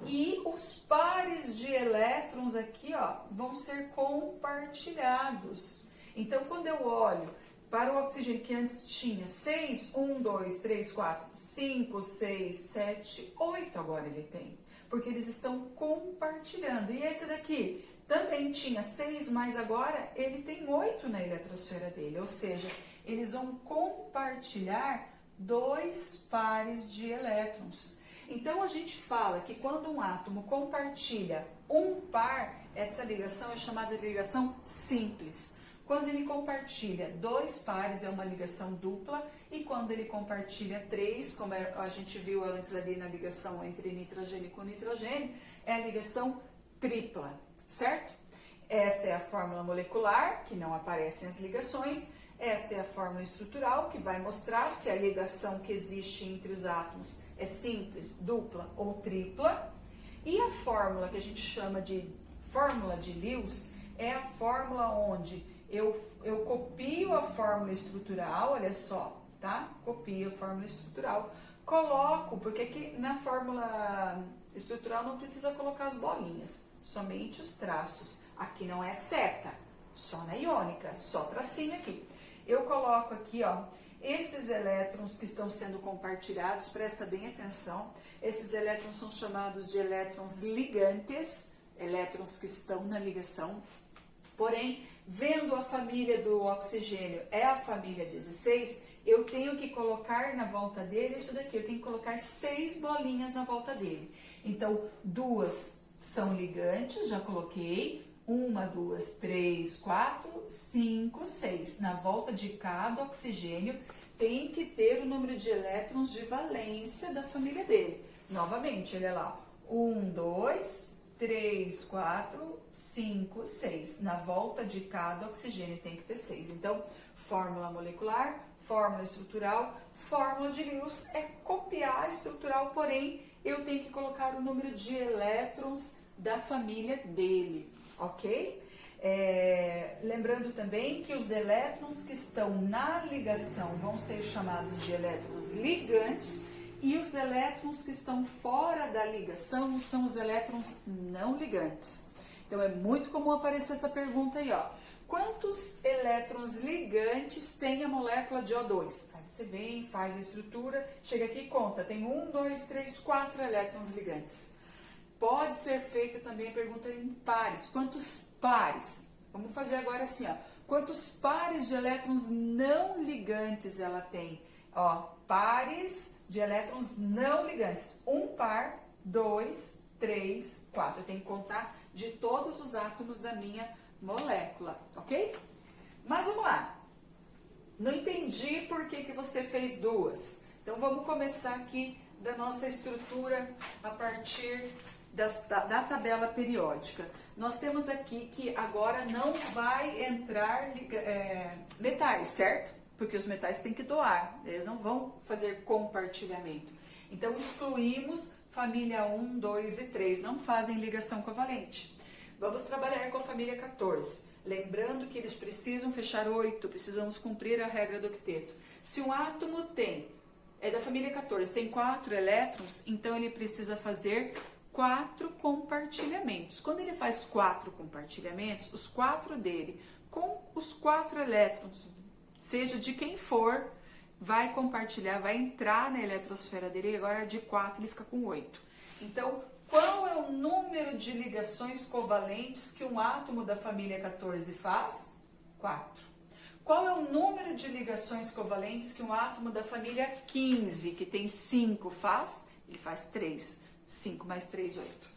E os pares de elétrons aqui, ó, vão ser compartilhados. Então, quando eu olho para o oxigênio que antes tinha 6, 1, 2, 3, 4, 5, 6, 7, 8 agora ele tem. Porque eles estão compartilhando. E esse daqui também tinha 6, mas agora ele tem 8 na eletrosfera dele. Ou seja, eles vão compartilhar 2 pares de elétrons. Então, a gente fala que quando um átomo compartilha um par, essa ligação é chamada de ligação simples. Quando ele compartilha 2 pares, é uma ligação dupla. E quando ele compartilha 3, como a gente viu antes ali na ligação entre nitrogênio com nitrogênio, é a ligação tripla, certo? Esta é a fórmula molecular, que não aparecem as ligações. Esta é a fórmula estrutural, que vai mostrar se a ligação que existe entre os átomos é simples, dupla ou tripla. E a fórmula que a gente chama de fórmula de Lewis é a fórmula onde eu copio a fórmula estrutural, olha só, tá? Copio a fórmula estrutural, coloco, porque aqui na fórmula estrutural não precisa colocar as bolinhas, somente os traços. Aqui não é seta, só na iônica, só tracinho aqui. Eu coloco aqui, ó, esses elétrons que estão sendo compartilhados, presta bem atenção, esses elétrons são chamados de elétrons ligantes, elétrons que estão na ligação, porém, vendo a família do oxigênio é a família 16, eu tenho que colocar na volta dele isso daqui, eu tenho que colocar 6 bolinhas na volta dele. Então, 2 são ligantes, já coloquei, 1, 2, 3, 4, 5, 6. Na volta de cada oxigênio tem que ter o número de elétrons de valência da família dele. Novamente, olha lá, 1, 2, 3, 4, 5, 6. Na volta de cada oxigênio tem que ter 6. Então, fórmula molecular, fórmula estrutural, fórmula de Lewis é copiar a estrutural, porém, eu tenho que colocar o número de elétrons da família dele, ok? Lembrando também que os elétrons que estão na ligação vão ser chamados de elétrons ligantes e os elétrons que estão fora da ligação são os elétrons não ligantes. Então, é muito comum aparecer essa pergunta aí, ó. Quantos elétrons ligantes tem a molécula de O2? Aí você vem, faz a estrutura, chega aqui e conta. Tem 1, 2, 3, 4 elétrons ligantes. Pode ser feita também a pergunta em pares. Quantos pares? Vamos fazer agora assim, ó. Quantos pares de elétrons não ligantes ela tem? Ó, pares de elétrons não ligantes. 1 par, 2, 3, 4. Eu tenho que contar de todos os átomos da minha molécula, ok? Mas vamos lá. Não entendi por que você fez 2. Então, vamos começar aqui da nossa estrutura a partir da tabela periódica. Nós temos aqui que agora não vai entrar metais, certo? Porque os metais têm que doar, eles não vão fazer compartilhamento. Então, excluímos família 1, 2 e 3, não fazem ligação covalente. Vamos trabalhar com a família 14. Lembrando que eles precisam fechar 8, precisamos cumprir a regra do octeto. Se um átomo é da família 14, tem 4 elétrons, então ele precisa fazer 4 compartilhamentos. Quando ele faz 4 compartilhamentos, os 4 dele, com os 4 elétrons, seja de quem for, vai compartilhar, vai entrar na eletrosfera dele, e agora de 4 ele fica com 8. Então, qual é o número de ligações covalentes que um átomo da família 14 faz? 4. Qual é o número de ligações covalentes que um átomo da família 15, que tem 5, faz? Ele faz 3. 5 mais 3, 8.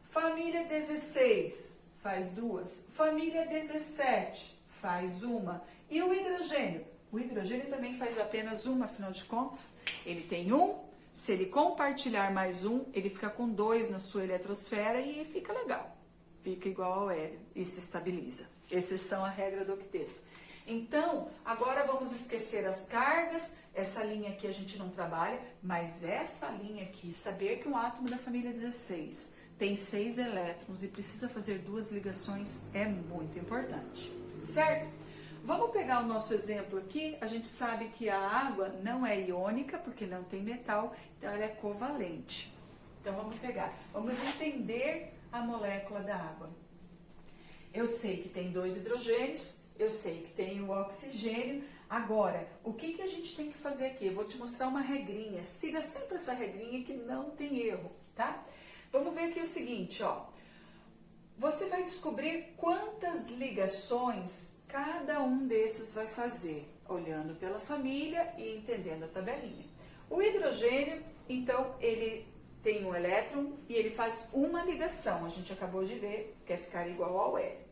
Família 16 faz 2. Família 17 faz 1. E o hidrogênio? O hidrogênio também faz apenas uma, afinal de contas. Ele tem 1, Se ele compartilhar mais um, ele fica com 2 na sua eletrosfera e fica legal. Fica igual ao hélio e se estabiliza. Exceção à regra do octeto. Então, agora vamos esquecer as cargas. Essa linha aqui a gente não trabalha, mas essa linha aqui, saber que um átomo da família 16 tem 6 elétrons e precisa fazer 2 ligações é muito importante, certo? Vamos pegar o nosso exemplo aqui. A gente sabe que a água não é iônica, porque não tem metal, então ela é covalente. Então vamos pegar, vamos entender a molécula da água. Eu sei que tem 2 hidrogênios, eu sei que tem o oxigênio. Agora, o que a gente tem que fazer aqui? Eu vou te mostrar uma regrinha. Siga sempre essa regrinha que não tem erro, tá? Vamos ver aqui o seguinte, ó. Você vai descobrir quantas ligações cada um desses vai fazer, olhando pela família e entendendo a tabelinha. O hidrogênio, então, ele tem um elétron e ele faz uma ligação. A gente acabou de ver, quer ficar igual ao hélio.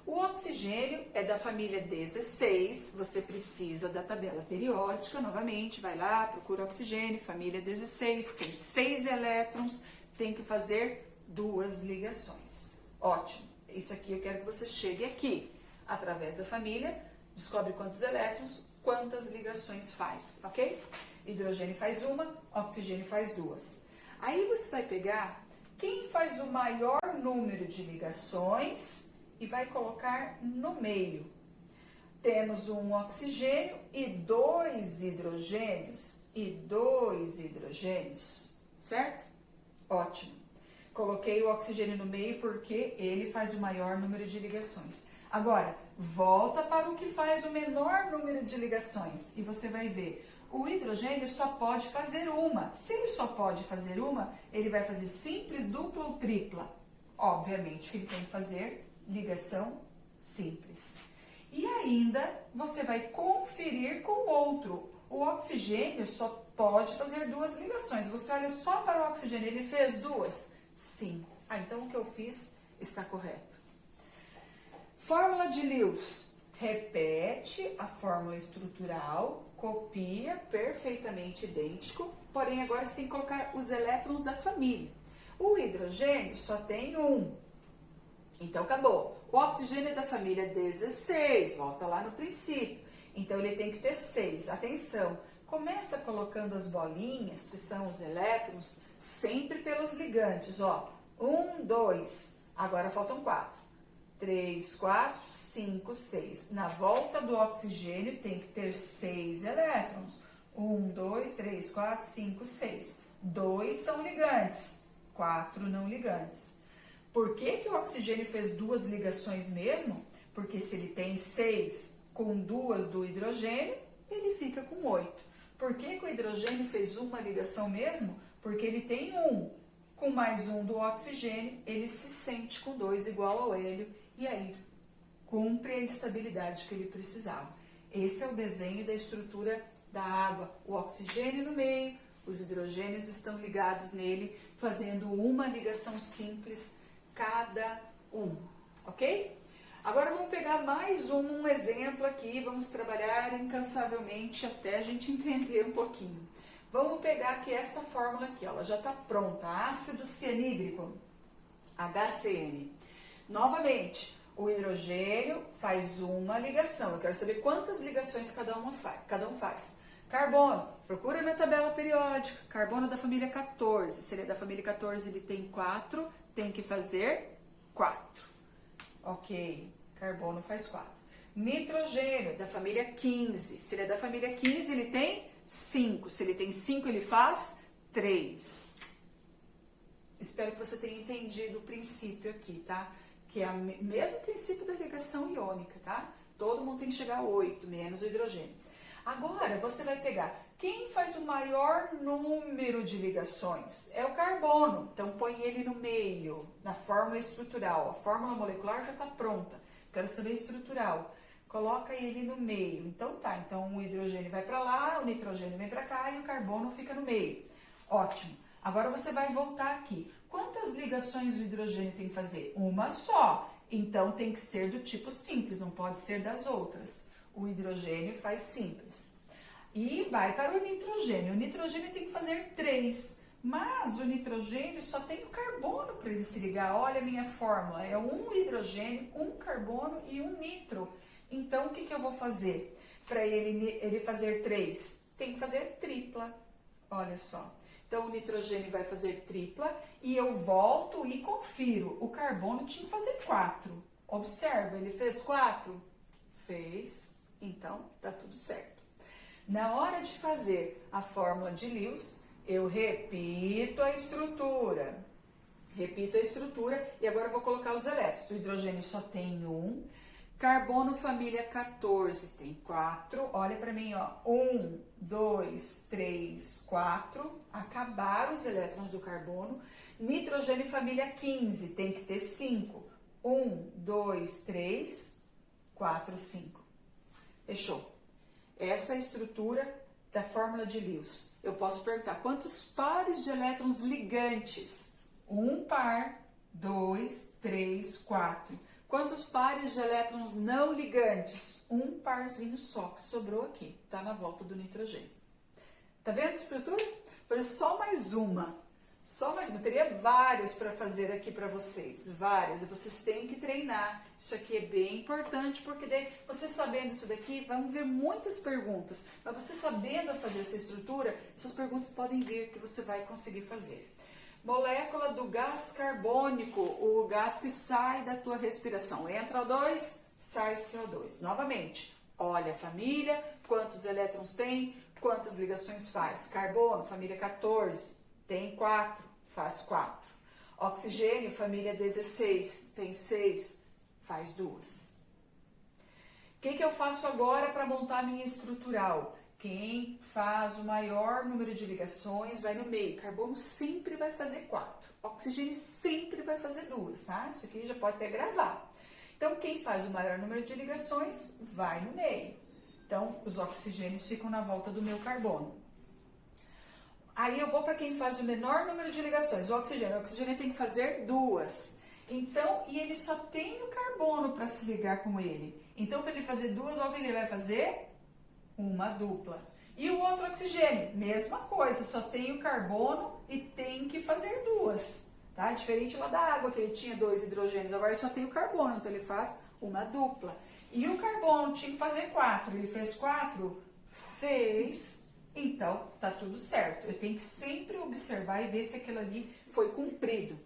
O oxigênio é da família 16, você precisa da tabela periódica, novamente, vai lá, procura oxigênio, família 16, tem 6 elétrons, tem que fazer 2 ligações. Ótimo, isso aqui eu quero que você chegue aqui, através da família, descobre quantos elétrons, quantas ligações faz, ok? Hidrogênio faz uma, oxigênio faz 2. Aí você vai pegar quem faz o maior número de ligações e vai colocar no meio. Temos um oxigênio e 2 hidrogênios, certo? Ótimo. Coloquei o oxigênio no meio porque ele faz o maior número de ligações. Agora, volta para o que faz o menor número de ligações e você vai ver. O hidrogênio só pode fazer uma. Se ele só pode fazer uma, ele vai fazer simples, dupla ou tripla. Obviamente que ele tem que fazer ligação simples. E ainda você vai conferir com o outro. O oxigênio só pode fazer 2 ligações. Você olha só para o oxigênio, ele fez 2? Sim. Então o que eu fiz está correto. Fórmula de Lewis. Repete a fórmula estrutural, copia perfeitamente idêntico, porém agora você tem que colocar os elétrons da família. O hidrogênio só tem 1. Então acabou. O oxigênio é da família 16, volta lá no princípio. Então ele tem que ter 6. Atenção, começa colocando as bolinhas, que são os elétrons, sempre pelos ligantes, ó. 1, 2, agora faltam 4. 3, 4, 5, 6. Na volta do oxigênio tem que ter 6 elétrons. 1, 2, 3, 4, 5, 6. 2 são ligantes, 4 não ligantes. Por que o oxigênio fez 2 ligações mesmo? Porque se ele tem 6 com 2 do hidrogênio, ele fica com 8. Por que o hidrogênio fez uma ligação mesmo? Porque ele tem 1. Com mais 1 do oxigênio, ele se sente com 2 igual ao hélio e aí cumpre a estabilidade que ele precisava. Esse é o desenho da estrutura da água. O oxigênio no meio, os hidrogênios estão ligados nele, fazendo uma ligação simples cada um, ok? Agora vamos pegar mais um exemplo aqui, vamos trabalhar incansavelmente até a gente entender um pouquinho. Vamos pegar aqui essa fórmula aqui, ó, ela já está pronta, ácido cianídrico, HCN. Novamente, o hidrogênio faz uma ligação, eu quero saber quantas ligações cada um faz. Carbono, procura na tabela periódica, carbono da família 14, se ele é da família 14 ele tem 4, tem que fazer 4. Ok, carbono faz 4. Nitrogênio, da família 15. Se ele é da família 15, ele tem 5. Se ele tem 5, ele faz 3. Espero que você tenha entendido o princípio aqui, tá? Que é o mesmo princípio da ligação iônica, tá? Todo mundo tem que chegar a 8, menos o hidrogênio. Agora, você vai pegar quem faz o maior número de ligações? É o carbono. Então, põe ele no meio, na fórmula estrutural. A fórmula molecular já está pronta. Quero saber estrutural. Coloca ele no meio. Então, tá. Então, o hidrogênio vai para lá, o nitrogênio vem para cá e o carbono fica no meio. Ótimo. Agora, você vai voltar aqui. Quantas ligações o hidrogênio tem que fazer? Uma só. Então, tem que ser do tipo simples, não pode ser das outras. O hidrogênio faz simples. E vai para o nitrogênio. O nitrogênio tem que fazer 3. Mas o nitrogênio só tem o carbono para ele se ligar. Olha a minha fórmula. É um hidrogênio, um carbono e um nitro. Então, o que eu vou fazer? Para ele fazer 3, tem que fazer tripla. Olha só. Então, o nitrogênio vai fazer tripla e eu volto e confiro. O carbono tinha que fazer 4. Observa, ele fez 4? Fez. Então, tá tudo certo. Na hora de fazer a fórmula de Lewis, eu repito a estrutura. Repito a estrutura e agora eu vou colocar os elétrons. O hidrogênio só tem 1. Carbono família 14 tem 4. Olha para mim, ó. 1, 2, 3, 4. Acabaram os elétrons do carbono. Nitrogênio família 15 tem que ter 5. 1, 2, 3, 4, 5. Fechou. Essa é a estrutura da fórmula de Lewis. Eu posso perguntar quantos pares de elétrons ligantes? 1 par, 2, 3, 4. Quantos pares de elétrons não ligantes? 1 parzinho só que sobrou aqui, tá na volta do nitrogênio. Tá vendo a estrutura? Foi só mais uma. Só mais uma. Teria várias para fazer aqui para vocês. Várias. E vocês têm que treinar. Isso aqui é bem importante, porque daí, você sabendo isso daqui, vão vir muitas perguntas. Mas você sabendo fazer essa estrutura, essas perguntas podem vir que você vai conseguir fazer. Molécula do gás carbônico, o gás que sai da tua respiração. Entra O2, sai CO2. Novamente, olha a família, quantos elétrons tem, quantas ligações faz. Carbono, família 14, tem 4, faz 4. Oxigênio, família 16, tem 6, faz 2. O que eu faço agora para montar a minha estrutural? Quem faz o maior número de ligações vai no meio. Carbono sempre vai fazer 4. Oxigênio sempre vai fazer 2, tá? Isso aqui já pode até gravar. Então, quem faz o maior número de ligações vai no meio. Então, os oxigênios ficam na volta do meu carbono. Aí eu vou para quem faz o menor número de ligações. O oxigênio tem que fazer 2. Então, e ele só tem o carbono para se ligar com ele. Então, para ele fazer 2, olha o que ele vai fazer? Uma dupla. E o outro oxigênio, mesma coisa, só tem o carbono e tem que fazer 2, tá? Diferente lá da água, que ele tinha 2 hidrogênios, agora ele só tem o carbono, então ele faz uma dupla. E o carbono tinha que fazer 4, ele fez 4? Fez. Então, tá tudo certo. Eu tenho que sempre observar e ver se aquilo ali foi cumprido.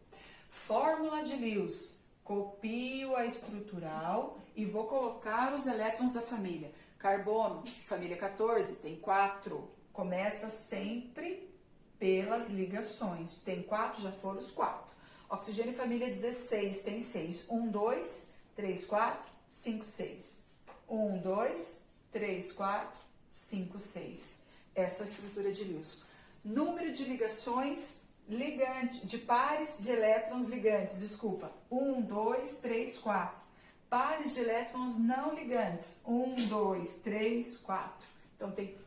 Fórmula de Lewis. Copio a estrutural e vou colocar os elétrons da família. Carbono, família 14, tem 4. Começa sempre pelas ligações. Tem 4, já foram os 4. Oxigênio, família 16, tem 6. 1, 2, 3, 4, 5, 6. 1, 2, 3, 4, 5, 6. Essa é a estrutura de Lewis. Número de ligações ligantes, de pares de elétrons ligantes, desculpa. 1, 2, 3, 4. Pares de elétrons não ligantes. 1, 2, 3, 4. Então, tem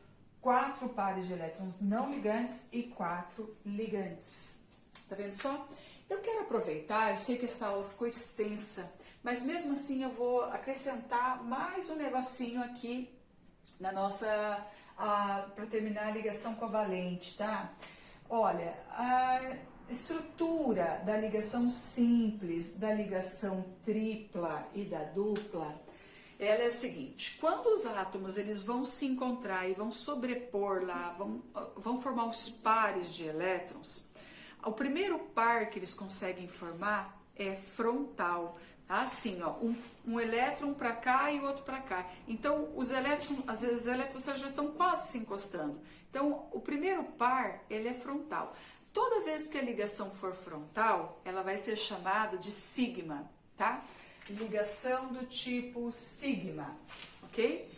4 pares de elétrons não ligantes e 4 ligantes. Tá vendo só? Eu quero aproveitar, eu sei que essa aula ficou extensa, mas mesmo assim eu vou acrescentar mais um negocinho aqui na nossa, para terminar a ligação covalente, tá? Olha, a estrutura da ligação simples, da ligação tripla e da dupla, ela é o seguinte: quando os átomos eles vão se encontrar e vão sobrepor lá, vão formar os pares de elétrons, o primeiro par que eles conseguem formar é frontal, tá? Assim, ó, um elétron para cá e o outro para cá. Então, os elétrons, às vezes os elétrons já estão quase se encostando. Então, o primeiro par, ele é frontal. Toda vez que a ligação for frontal, ela vai ser chamada de sigma, tá? Ligação do tipo sigma, ok?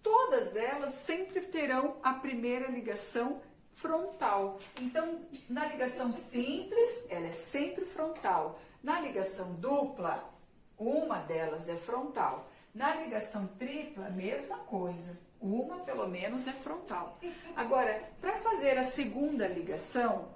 Todas elas sempre terão a primeira ligação frontal. Então, na ligação simples, ela é sempre frontal. Na ligação dupla, uma delas é frontal. Na ligação tripla, mesma coisa. Uma, pelo menos, é frontal. Agora, para fazer a segunda ligação,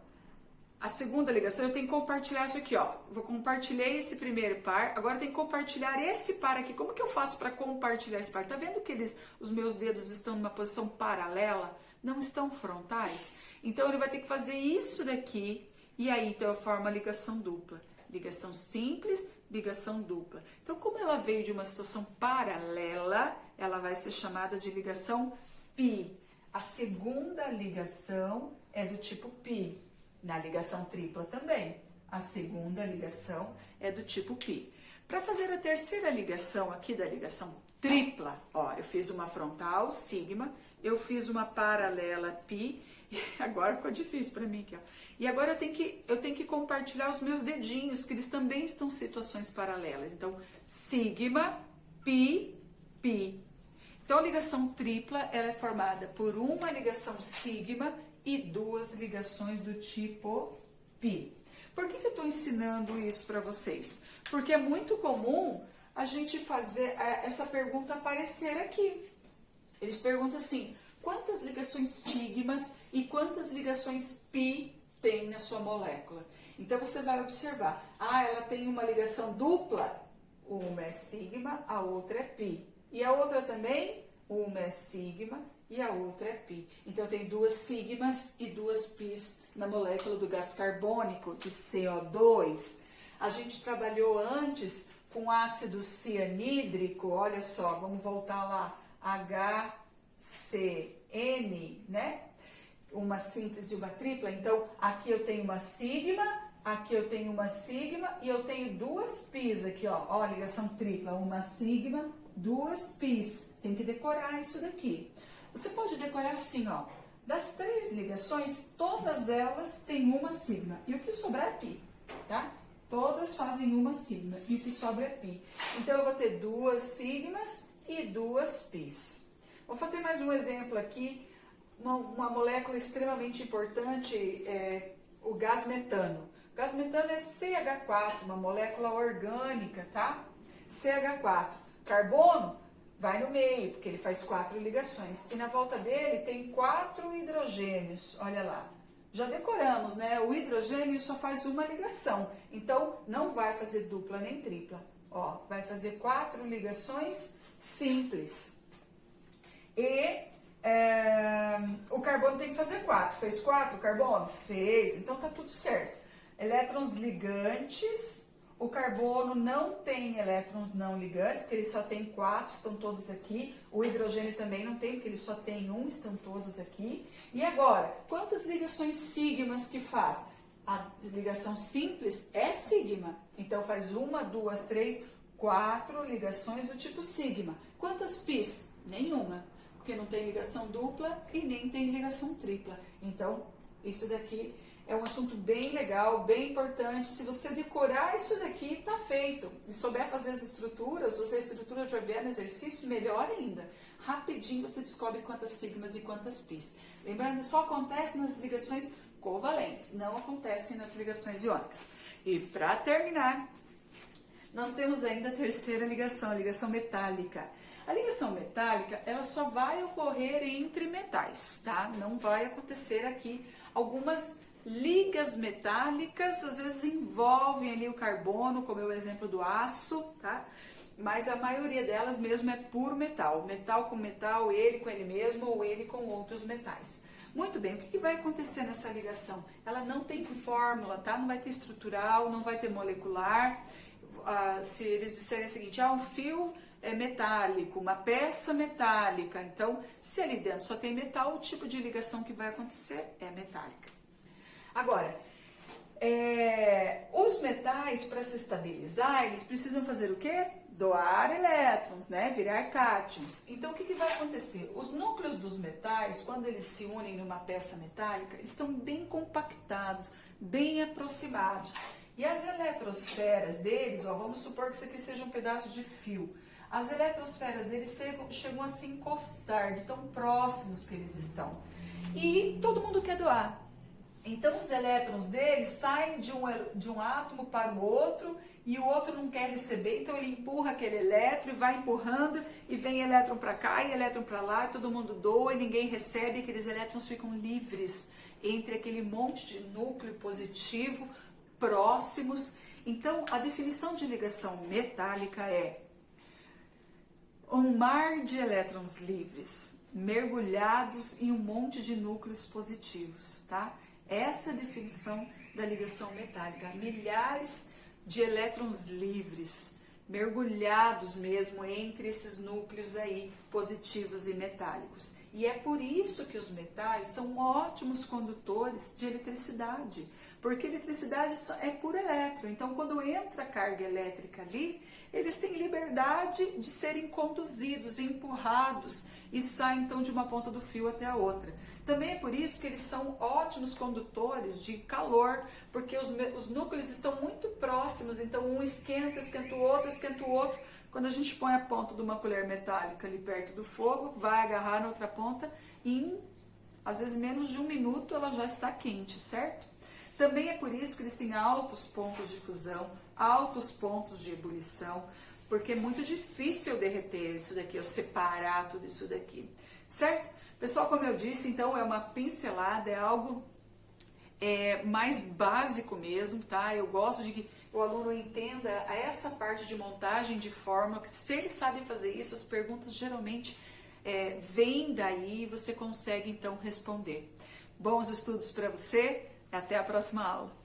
A segunda ligação eu tenho que compartilhar isso aqui, ó. Vou compartilhar esse primeiro par, agora eu tenho que compartilhar esse par aqui. Como que eu faço para compartilhar esse par? Tá vendo que os meus dedos estão numa posição paralela? Não estão frontais? Então ele vai ter que fazer isso daqui, e aí então eu formo a ligação dupla. Ligação simples, ligação dupla. Então, como ela veio de uma situação paralela, ela vai ser chamada de ligação π. A segunda ligação é do tipo π. Na ligação tripla também. A segunda ligação é do tipo π. Para fazer a terceira ligação aqui da ligação tripla, ó, eu fiz uma frontal, sigma, eu fiz uma paralela π, e agora ficou difícil para mim aqui, ó. E agora eu tenho que compartilhar os meus dedinhos, que eles também estão em situações paralelas. Então, sigma, π, π. Então, a ligação tripla, ela é formada por uma ligação sigma e duas ligações do tipo π. Por que eu estou ensinando isso para vocês? Porque é muito comum a gente fazer essa pergunta aparecer aqui. Eles perguntam assim, quantas ligações sigmas e quantas ligações π tem na sua molécula? Então, você vai observar, ela tem uma ligação dupla, uma é sigma, a outra é π. E a outra também, uma é sigma e a outra é π. Então, tem duas sigmas e duas πs na molécula do gás carbônico, do CO2. A gente trabalhou antes com ácido cianídrico, olha só, vamos voltar lá, HCN, né? Uma simples e uma tripla. Então, aqui eu tenho uma sigma, aqui eu tenho uma sigma e eu tenho duas πs aqui, ó, ligação tripla, uma sigma, duas πs. Tem que decorar isso daqui. Você pode decorar assim, ó, das três ligações, todas elas têm uma sigma e o que sobrar é π, tá? Todas fazem uma sigma e o que sobra é π. Então, eu vou ter duas sigmas e duas πs. Vou fazer mais um exemplo aqui, uma molécula extremamente importante, o gás metano. O gás metano é CH4, uma molécula orgânica, tá? CH4. Carbono vai no meio, porque ele faz 4 ligações. E na volta dele tem 4 hidrogênios, olha lá. Já decoramos, né? O hidrogênio só faz uma ligação, então não vai fazer dupla nem tripla. Ó, vai fazer 4 ligações simples. E o carbono tem que fazer 4. Fez 4 o carbono? Fez. Então tá tudo certo. Elétrons ligantes. O carbono não tem elétrons não ligantes, porque ele só tem 4, estão todos aqui. O hidrogênio também não tem, porque ele só tem 1, estão todos aqui. E agora, quantas ligações sigmas que faz? A ligação simples é sigma. Então faz 1, 2, 3, 4 ligações do tipo sigma. Quantas πs? Nenhuma. Porque não tem ligação dupla e nem tem ligação tripla. Então, isso daqui é um assunto bem legal, bem importante. Se você decorar isso daqui, tá feito. E souber fazer as estruturas, ou se a estrutura já vier no exercício, melhor ainda. Rapidinho você descobre quantas sigmas e quantas πs. Lembrando, só acontece nas ligações covalentes, não acontece nas ligações iônicas. E para terminar, nós temos ainda a terceira ligação, a ligação metálica. A ligação metálica, ela só vai ocorrer entre metais, tá? Não vai acontecer aqui. Algumas ligas metálicas, às vezes envolvem ali o carbono, como é o exemplo do aço, tá? Mas a maioria delas mesmo é puro metal. Metal com metal, ele com ele mesmo ou ele com outros metais. Muito bem, o que vai acontecer nessa ligação? Ela não tem fórmula, tá? Não vai ter estrutural, não vai ter molecular. Se eles disserem o seguinte, um fio é metálico, uma peça metálica. Então, se ali dentro só tem metal, o tipo de ligação que vai acontecer é metálica. Agora, os metais, para se estabilizar, eles precisam fazer o quê? Doar elétrons, né? Virar cátions. Então, o que vai acontecer? Os núcleos dos metais, quando eles se unem numa peça metálica, eles estão bem compactados, bem aproximados. E as eletrosferas deles, vamos supor que isso aqui seja um pedaço de fio. As eletrosferas deles chegam a se encostar de tão próximos que eles estão. E todo mundo quer doar. Então, os elétrons deles saem de um átomo para o outro e o outro não quer receber, então ele empurra aquele elétron e vai empurrando e vem elétron para cá e elétron para lá, e todo mundo doa e ninguém recebe, aqueles elétrons ficam livres. entre aquele monte de núcleo positivo próximos. Então, a definição de ligação metálica é um mar de elétrons livres mergulhados em um monte de núcleos positivos, tá? Essa é a definição da ligação metálica. Milhares de elétrons livres mergulhados mesmo entre esses núcleos aí positivos e metálicos. E é por isso que os metais são ótimos condutores de eletricidade, porque eletricidade é puro elétron. Então, quando entra carga elétrica ali, eles têm liberdade de serem conduzidos, empurrados e saem então de uma ponta do fio até a outra. Também é por isso que eles são ótimos condutores de calor, porque os núcleos estão muito próximos, então um esquenta, esquenta o outro, esquenta o outro. Quando a gente põe a ponta de uma colher metálica ali perto do fogo, vai agarrar na outra ponta e em, às vezes, menos de um minuto ela já está quente, certo? Também é por isso que eles têm altos pontos de fusão, altos pontos de ebulição, porque é muito difícil derreter isso daqui, eu separar tudo isso daqui, certo? Pessoal, como eu disse, então é uma pincelada, é algo mais básico mesmo, tá? Eu gosto de que o aluno entenda essa parte de montagem de fórmula, que se ele sabe fazer isso, as perguntas geralmente vêm daí e você consegue então responder. Bons estudos para você, até a próxima aula.